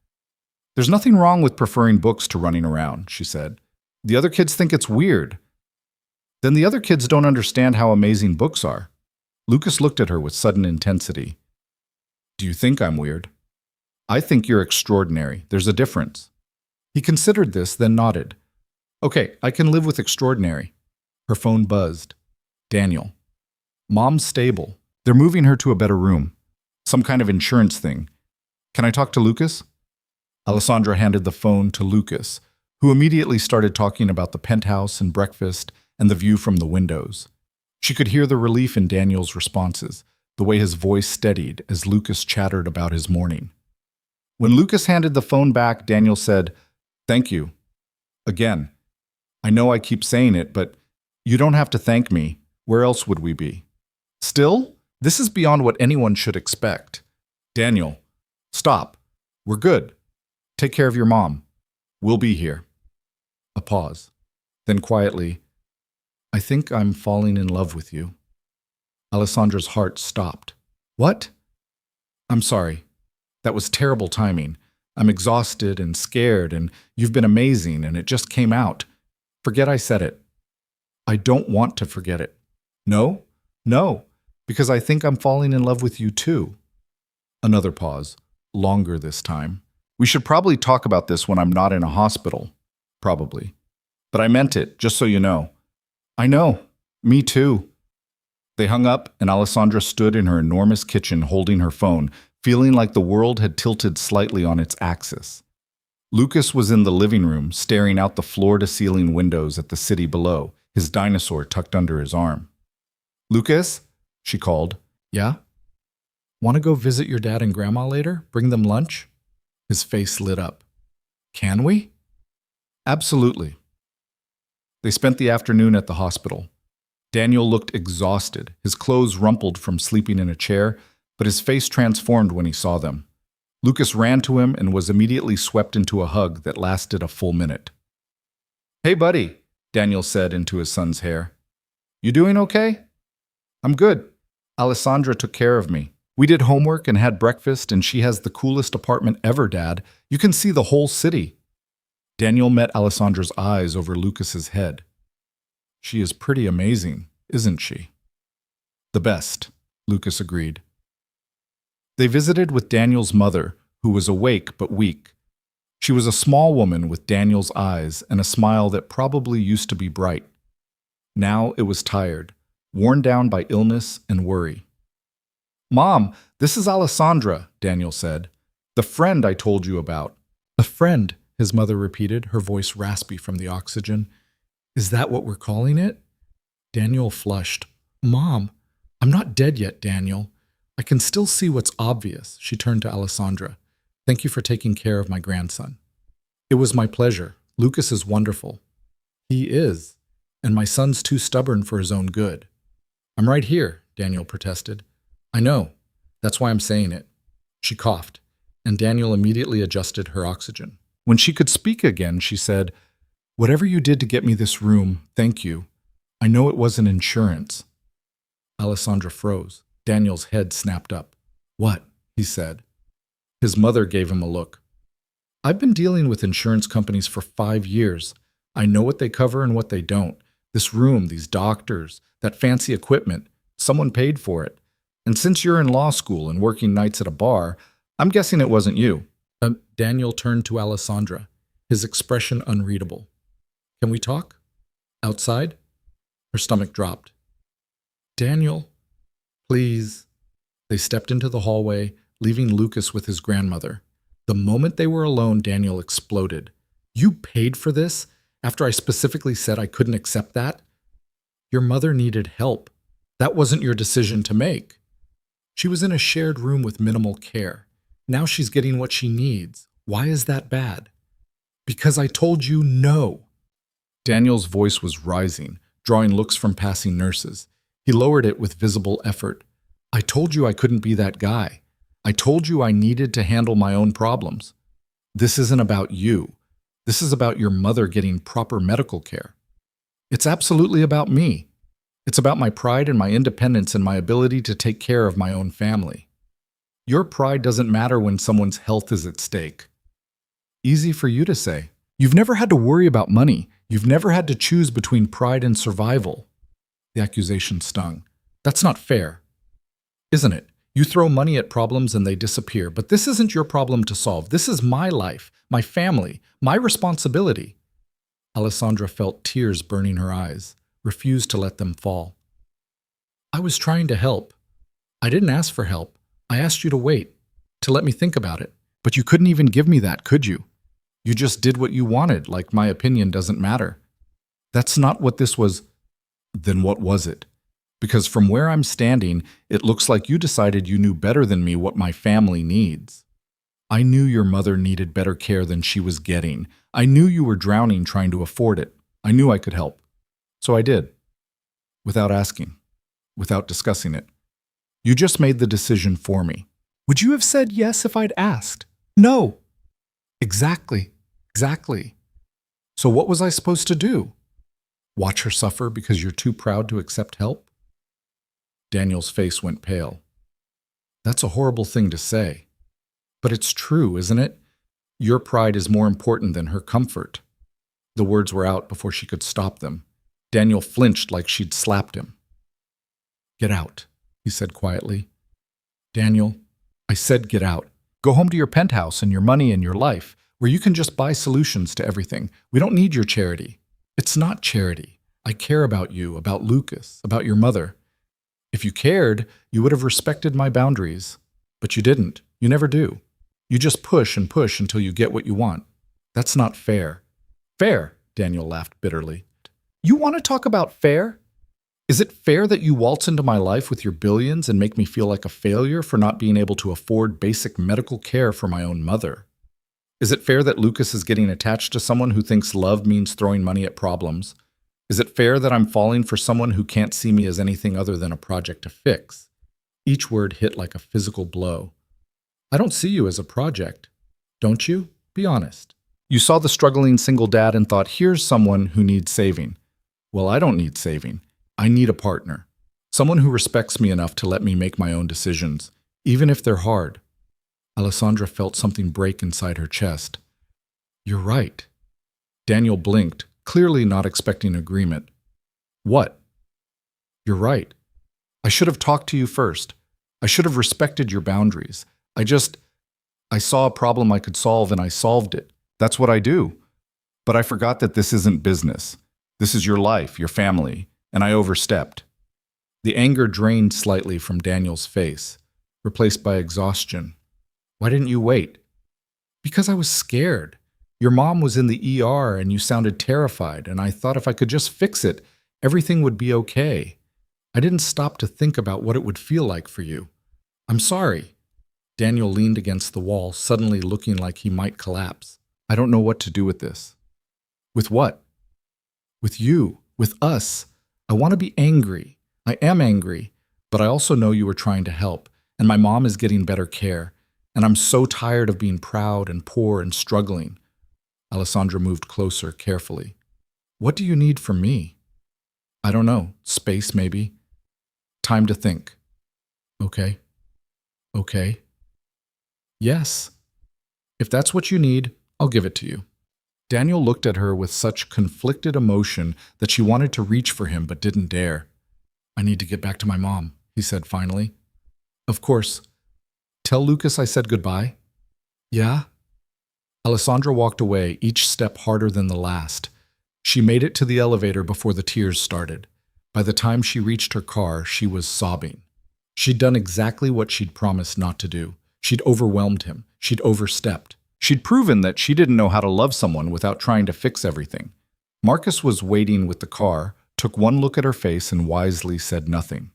There's nothing wrong with preferring books to running around, she said. The other kids think it's weird. Then the other kids don't understand how amazing books are. Lucas looked at her with sudden intensity. Do you think I'm weird? I think you're extraordinary. There's a difference. He considered this, then nodded. Okay, I can live with extraordinary. Her phone buzzed. Daniel. Mom's stable. They're moving her to a better room. Some kind of insurance thing. Can I talk to Lucas? Alessandra handed the phone to Lucas, who immediately started talking about the penthouse and breakfast and the view from the windows. She could hear the relief in Daniel's responses, the way his voice steadied as Lucas chattered about his morning. When Lucas handed the phone back, Daniel said, Thank you. Again. I know I keep saying it, but you don't have to thank me. Where else would we be? Still, this is beyond what anyone should expect. Daniel, stop. We're good. Take care of your mom. We'll be here. A pause. Then quietly, I think I'm falling in love with you. Alessandra's heart stopped. What? I'm sorry. That was terrible timing. I'm exhausted and scared, and you've been amazing, and it just came out. Forget I said it. I don't want to forget it. No? No, because I think I'm falling in love with you too. Another pause, longer this time. We should probably talk about this when I'm not in a hospital. Probably. But I meant it, just so you know. I know. Me too. They hung up, and Alessandra stood in her enormous kitchen holding her phone, feeling like the world had tilted slightly on its axis. Lucas was in the living room, staring out the floor-to-ceiling windows at the city below, his dinosaur tucked under his arm. Lucas? She called. Yeah? Want to go visit your dad and grandma later? Bring them lunch? His face lit up. Can we? Absolutely. They spent the afternoon at the hospital. Daniel looked exhausted, his clothes rumpled from sleeping in a chair, but his face transformed when he saw them. Lucas ran to him and was immediately swept into a hug that lasted a full minute. Hey, buddy, Daniel said into his son's hair. You doing okay? I'm good. Alessandra took care of me. We did homework and had breakfast, and she has the coolest apartment ever, Dad. You can see the whole city. Daniel met Alessandra's eyes over Lucas's head. She is pretty amazing, isn't she? The best, Lucas agreed. They visited with Daniel's mother, who was awake but weak. She was a small woman with Daniel's eyes and a smile that probably used to be bright. Now it was tired, worn down by illness and worry. Mom, this is Alessandra, Daniel said. The friend I told you about. A friend, his mother repeated, her voice raspy from the oxygen. Is that what we're calling it? Daniel flushed. Mom, I'm not dead yet, Daniel. I can still see what's obvious, she turned to Alessandra. Thank you for taking care of my grandson. It was my pleasure. Lucas is wonderful. He is, and my son's too stubborn for his own good. I'm right here, Daniel protested. I know. That's why I'm saying it. She coughed, and Daniel immediately adjusted her oxygen. When she could speak again, she said, Whatever you did to get me this room, thank you. I know it wasn't insurance. Alessandra froze. Daniel's head snapped up. What? He said. His mother gave him a look. I've been dealing with insurance companies for 5 years. I know what they cover and what they don't. This room, these doctors, that fancy equipment, someone paid for it. And since you're in law school and working nights at a bar, I'm guessing it wasn't you. Daniel turned to Alessandra, his expression unreadable. Can we talk? Outside? Her stomach dropped. Daniel, please. They stepped into the hallway, leaving Lucas with his grandmother. The moment they were alone, Daniel exploded. You paid for this? After I specifically said I couldn't accept that? Your mother needed help. That wasn't your decision to make. She was in a shared room with minimal care. Now she's getting what she needs. Why is that bad? Because I told you no. Daniel's voice was rising, drawing looks from passing nurses. He lowered it with visible effort. I told you I couldn't be that guy. I told you I needed to handle my own problems. This isn't about you. This is about your mother getting proper medical care. It's absolutely about me. It's about my pride and my independence and my ability to take care of my own family. Your pride doesn't matter when someone's health is at stake. Easy for you to say. You've never had to worry about money. You've never had to choose between pride and survival. The accusation stung. That's not fair. isn't it? You throw money at problems and they disappear, but this isn't your problem to solve. This is my life, my family, my responsibility. Alessandra felt tears burning her eyes, refused to let them fall. I was trying to help. I didn't ask for help. I asked you to wait, to let me think about it. But you couldn't even give me that, could you? You just did what you wanted, like my opinion doesn't matter. That's not what this was. Then what was it? Because from where I'm standing, it looks like you decided you knew better than me what my family needs. I knew your mother needed better care than she was getting. I knew you were drowning trying to afford it. I knew I could help. So I did. Without asking. Without discussing it. You just made the decision for me. Would you have said yes if I'd asked? No. Exactly. So what was I supposed to do? Watch her suffer because you're too proud to accept help? Daniel's face went pale. That's a horrible thing to say. But it's true, isn't it? Your pride is more important than her comfort. The words were out before she could stop them. Daniel flinched like she'd slapped him. Get out, he said quietly. Daniel, I said get out. Go home to your penthouse and your money and your life, where you can just buy solutions to everything. We don't need your charity. It's not charity. I care about you, about Lucas, about your mother. If you cared, you would have respected my boundaries. But you didn't. You never do. You just push and push until you get what you want. That's not fair. Fair, Daniel laughed bitterly. You want to talk about fair? Is it fair that you waltz into my life with your billions and make me feel like a failure for not being able to afford basic medical care for my own mother? Is it fair that Lucas is getting attached to someone who thinks love means throwing money at problems? Is it fair that I'm falling for someone who can't see me as anything other than a project to fix? Each word hit like a physical blow. I don't see you as a project. Don't you? Be honest. You saw the struggling single dad and thought, here's someone who needs saving. Well, I don't need saving. I need a partner. Someone who respects me enough to let me make my own decisions, even if they're hard. Alessandra felt something break inside her chest. You're right. Daniel blinked, clearly not expecting agreement. What? You're right. I should have talked to you first. I should have respected your boundaries. I saw a problem I could solve and I solved it. That's what I do. But I forgot that this isn't business. This is your life, your family, and I overstepped. The anger drained slightly from Daniel's face, replaced by exhaustion. Why didn't you wait? Because I was scared. Your mom was in the ER and you sounded terrified, and I thought if I could just fix it, everything would be okay. I didn't stop to think about what it would feel like for you. I'm sorry. Daniel leaned against the wall, suddenly looking like he might collapse. I don't know what to do with this. With what? With you. With us. I want to be angry. I am angry, but I also know you were trying to help, and my mom is getting better care, and I'm so tired of being proud and poor and struggling. Alessandra moved closer, carefully. What do you need from me? I don't know. Space, maybe. Time to think. Okay. Okay. Yes. If that's what you need, I'll give it to you. Daniel looked at her with such conflicted emotion that she wanted to reach for him but didn't dare. I need to get back to my mom, he said finally. Of course. Tell Lucas I said goodbye. Yeah? Alessandra walked away, each step harder than the last. She made it to the elevator before the tears started. By the time she reached her car, she was sobbing. She'd done exactly what she'd promised not to do. She'd overwhelmed him. She'd overstepped. She'd proven that she didn't know how to love someone without trying to fix everything. Marcus was waiting with the car, took one look at her face, and wisely said nothing.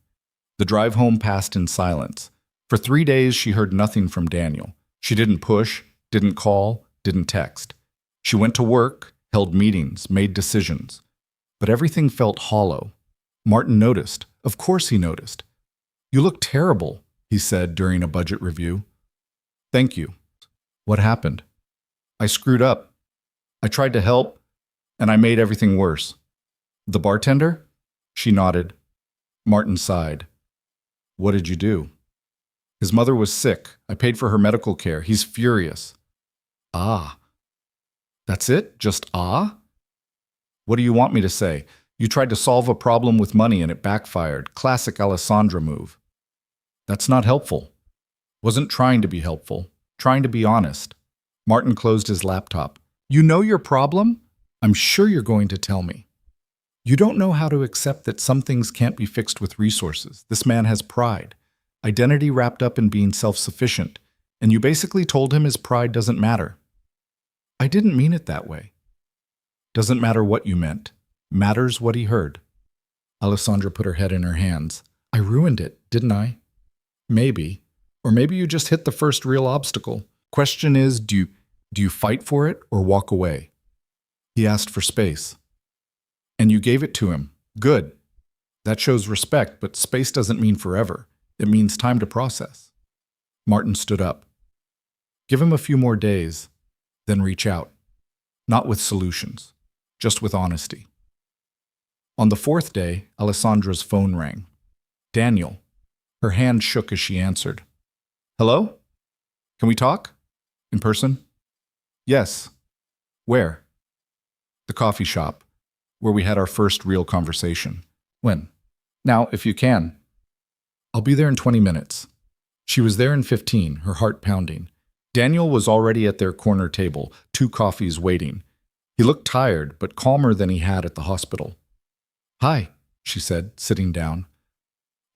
The drive home passed in silence. For 3 days, she heard nothing from Daniel. She didn't push, didn't call, didn't text. She went to work, held meetings, made decisions. But everything felt hollow. Martin noticed. Of course he noticed. You look terrible, he said during a budget review. Thank you. What happened? I screwed up. I tried to help, and I made everything worse. The bartender? She nodded. Martin sighed. What did you do? His mother was sick. I paid for her medical care. He's furious. Ah. That's it? Just ah? What do you want me to say? You tried to solve a problem with money and it backfired. Classic Alessandra move. That's not helpful. Wasn't trying to be helpful, trying to be honest. Martin closed his laptop. You know your problem? I'm sure you're going to tell me. You don't know how to accept that some things can't be fixed with resources. This man has pride, identity wrapped up in being self-sufficient, and you basically told him his pride doesn't matter. I didn't mean it that way. Doesn't matter what you meant. Matters what he heard. Alessandra put her head in her hands. I ruined it, didn't I? Maybe. Or maybe you just hit the first real obstacle. Question is, do you fight for it or walk away? He asked for space. And you gave it to him. Good. That shows respect, but space doesn't mean forever. It means time to process. Martin stood up. Give him a few more days, then reach out. Not with solutions, just with honesty. On the fourth day, Alessandra's phone rang. Daniel. Her hand shook as she answered. Hello? Can we talk? In person? Yes. Where? The coffee shop, where we had our first real conversation. When? Now, if you can. I'll be there in 20 minutes. She was there in 15, her heart pounding. Daniel was already at their corner table, 2 coffees waiting. He looked tired, but calmer than he had at the hospital. Hi, she said, sitting down.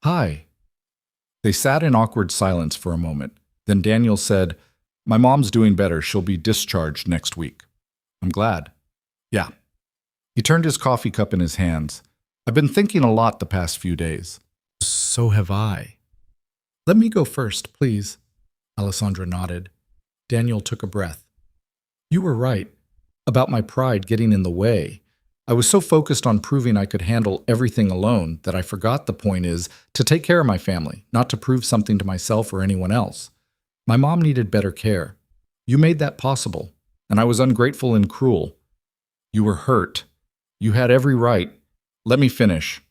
Hi. They sat in awkward silence for a moment. Then Daniel said, My mom's doing better. She'll be discharged next week. I'm glad. Yeah. He turned his coffee cup in his hands. I've been thinking a lot the past few days. So have I. Let me go first, please. Alessandra nodded. Daniel took a breath. You were right about my pride getting in the way. I was so focused on proving I could handle everything alone that I forgot the point is to take care of my family, not to prove something to myself or anyone else. My mom needed better care. You made that possible, and I was ungrateful and cruel. You were hurt. You had every right. Let me finish.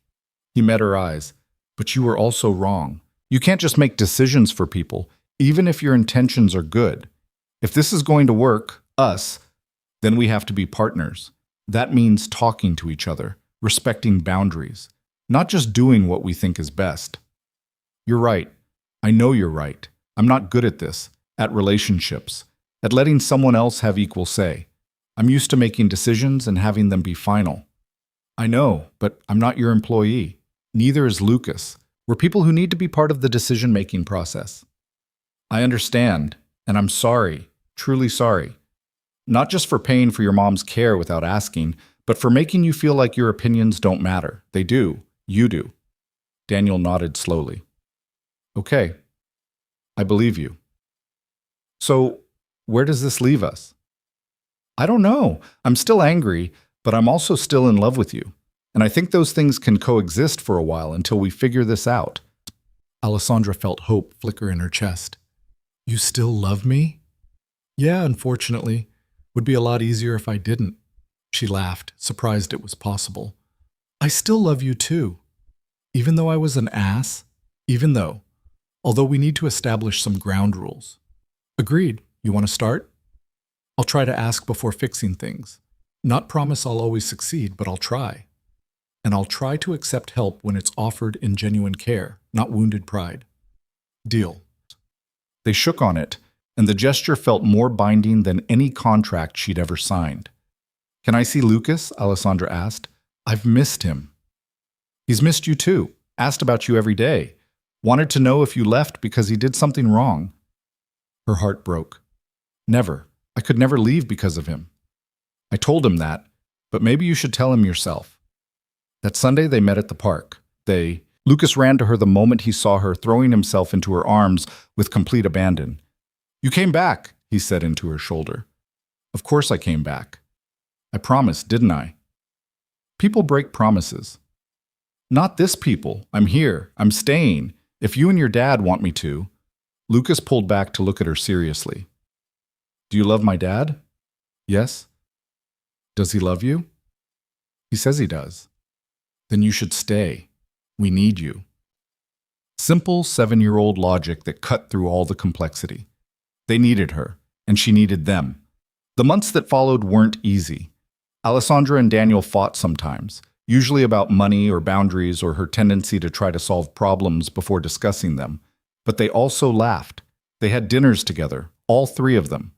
He met her eyes. But you were also wrong. You can't just make decisions for people, even if your intentions are good. If this is going to work, us, then we have to be partners. That means talking to each other, respecting boundaries, not just doing what we think is best. You're right. I know you're right. I'm not good at this, at relationships, at letting someone else have equal say. I'm used to making decisions and having them be final. I know, but I'm not your employee. Neither is Lucas. We're people who need to be part of the decision-making process. I understand, and I'm sorry, truly sorry. Not just for paying for your mom's care without asking, but for making you feel like your opinions don't matter. They do. You do. Daniel nodded slowly. Okay. I believe you. So, where does this leave us? I don't know. I'm still angry, but I'm also still in love with you. And I think those things can coexist for a while until we figure this out. Alessandra felt hope flicker in her chest. You still love me? Yeah, unfortunately. Would be a lot easier if I didn't. She laughed, surprised it was possible. I still love you too. Even though I was an ass? Although we need to establish some ground rules. Agreed. You want to start? I'll try to ask before fixing things. Not promise I'll always succeed, but I'll try. And I'll try to accept help when it's offered in genuine care, not wounded pride. Deal. They shook on it, and the gesture felt more binding than any contract she'd ever signed. Can I see Lucas? Alessandra asked. I've missed him. He's missed you too. Asked about you every day. Wanted to know if you left because he did something wrong. Her heart broke. Never. I could never leave because of him. I told him that, but maybe you should tell him yourself. That Sunday they met at the park. Lucas ran to her the moment he saw her, throwing himself into her arms with complete abandon. You came back, he said into her shoulder. Of course I came back. I promised, didn't I? People break promises. Not this people. I'm here. I'm staying. If you and your dad want me to. Lucas pulled back to look at her seriously. Do you love my dad? Yes. Does he love you? He says he does. Then you should stay. We need you. Simple 7-year-old logic that cut through all the complexity. They needed her, and she needed them. The months that followed weren't easy. Alessandra and Daniel fought sometimes, usually about money or boundaries or her tendency to try to solve problems before discussing them. But they also laughed. They had dinners together, all three of them.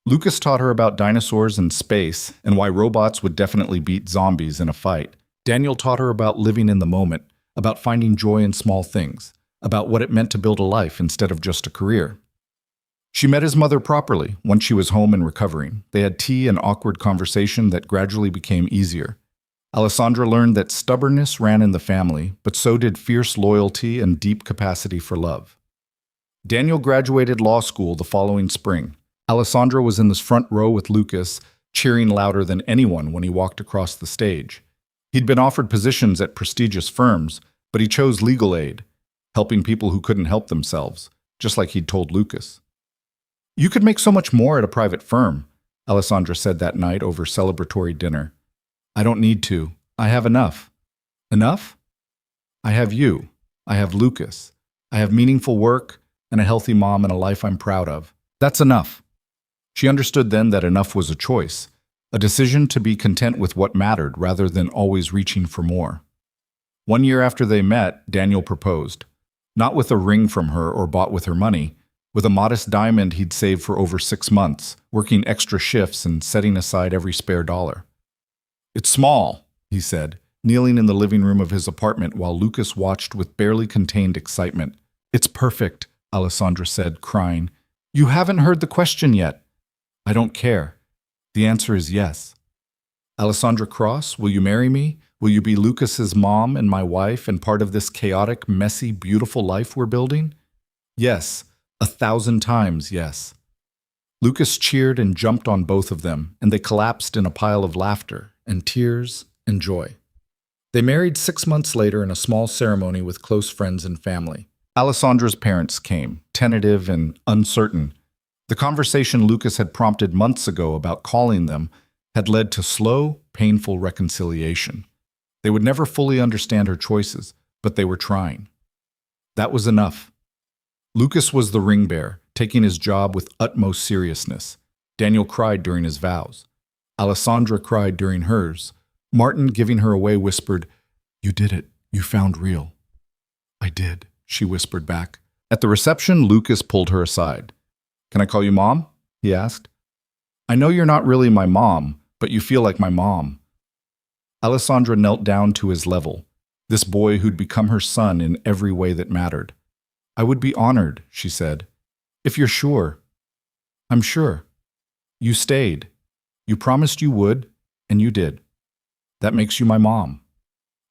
Lucas taught her about dinosaurs and space and why robots would definitely beat zombies in a fight. Daniel taught her about living in the moment, about finding joy in small things, about what it meant to build a life instead of just a career. She met his mother properly once she was home and recovering. They had tea and awkward conversation that gradually became easier. Alessandra learned that stubbornness ran in the family, but so did fierce loyalty and deep capacity for love. Daniel graduated law school the following spring. Alessandra was in the front row with Lucas, cheering louder than anyone when he walked across the stage. He'd been offered positions at prestigious firms, but he chose legal aid, helping people who couldn't help themselves, just like he'd told Lucas. "You could make so much more at a private firm," Alessandra said that night over celebratory dinner. "I don't need to. I have enough." "Enough?" "I have you. I have Lucas. I have meaningful work and a healthy mom and a life I'm proud of. That's enough." She understood then that enough was a choice, a decision to be content with what mattered rather than always reaching for more. 1 year after they met, Daniel proposed. Not with a ring from her or bought with her money, with a modest diamond he'd saved for over 6 months, working extra shifts and setting aside every spare dollar. "It's small," he said, kneeling in the living room of his apartment while Lucas watched with barely contained excitement. "It's perfect," Alessandra said, crying. "You haven't heard the question yet." "I don't care. The answer is yes." "Alessandra Cross, will you marry me? Will you be Lucas's mom and my wife and part of this chaotic, messy, beautiful life we're building?" "Yes, 1,000 times yes." Lucas cheered and jumped on both of them, and they collapsed in a pile of laughter and tears and joy. They married 6 months later in a small ceremony with close friends and family. Alessandra's parents came, tentative and uncertain. The conversation Lucas had prompted months ago about calling them had led to slow, painful reconciliation. They would never fully understand her choices, but they were trying. That was enough. Lucas was the ring bearer, taking his job with utmost seriousness. Daniel cried during his vows. Alessandra cried during hers. Martin, giving her away, whispered, "You did it. You found real." "I did," she whispered back. At the reception, Lucas pulled her aside. "Can I call you Mom?" he asked. "I know you're not really my mom, but you feel like my mom." Alessandra knelt down to his level, this boy who'd become her son in every way that mattered. "I would be honored," she said. "If you're sure." "I'm sure. You stayed. You promised you would, and you did. That makes you my mom."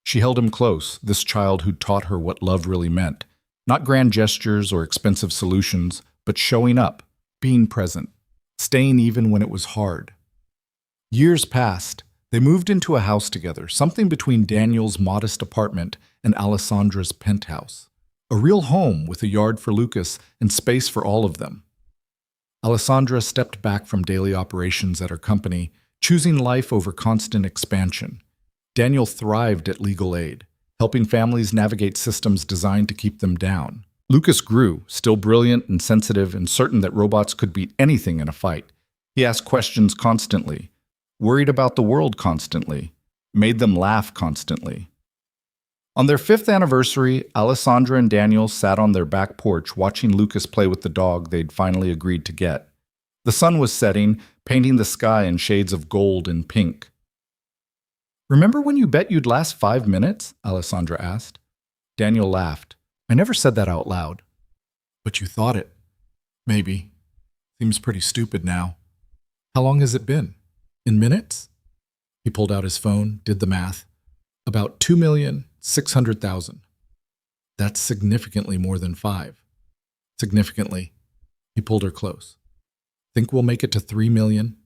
She held him close, this child who'd taught her what love really meant. Not grand gestures or expensive solutions, but showing up, being present, staying even when it was hard. Years passed. They moved into a house together, something between Daniel's modest apartment and Alessandra's penthouse. A real home with a yard for Lucas and space for all of them. Alessandra stepped back from daily operations at her company, choosing life over constant expansion. Daniel thrived at legal aid, helping families navigate systems designed to keep them down. Lucas grew, still brilliant and sensitive and certain that robots could beat anything in a fight. He asked questions constantly, worried about the world constantly, made them laugh constantly. On their 5th anniversary, Alessandra and Daniel sat on their back porch watching Lucas play with the dog they'd finally agreed to get. The sun was setting, painting the sky in shades of gold and pink. "Remember when you bet you'd last 5 minutes?" Alessandra asked. Daniel laughed. "I never said that out loud." "But you thought it. Maybe. Seems pretty stupid now. How long has it been? In minutes?" He pulled out his phone, did the math. "About 2,600,000. That's significantly more than 5. Significantly." He pulled her close. "Think we'll make it to 3 million?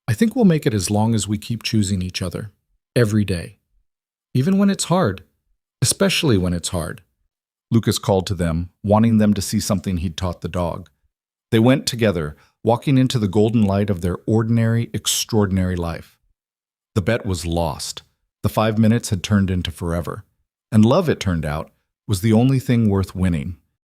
I think we'll make it as long as we keep choosing each other. Every day. Even when it's hard. Especially when it's hard." Lucas called to them, wanting them to see something he'd taught the dog. They went together, walking into the golden light of their ordinary, extraordinary life. The bet was lost. The 5 minutes had turned into forever. And love, it turned out, was the only thing worth winning.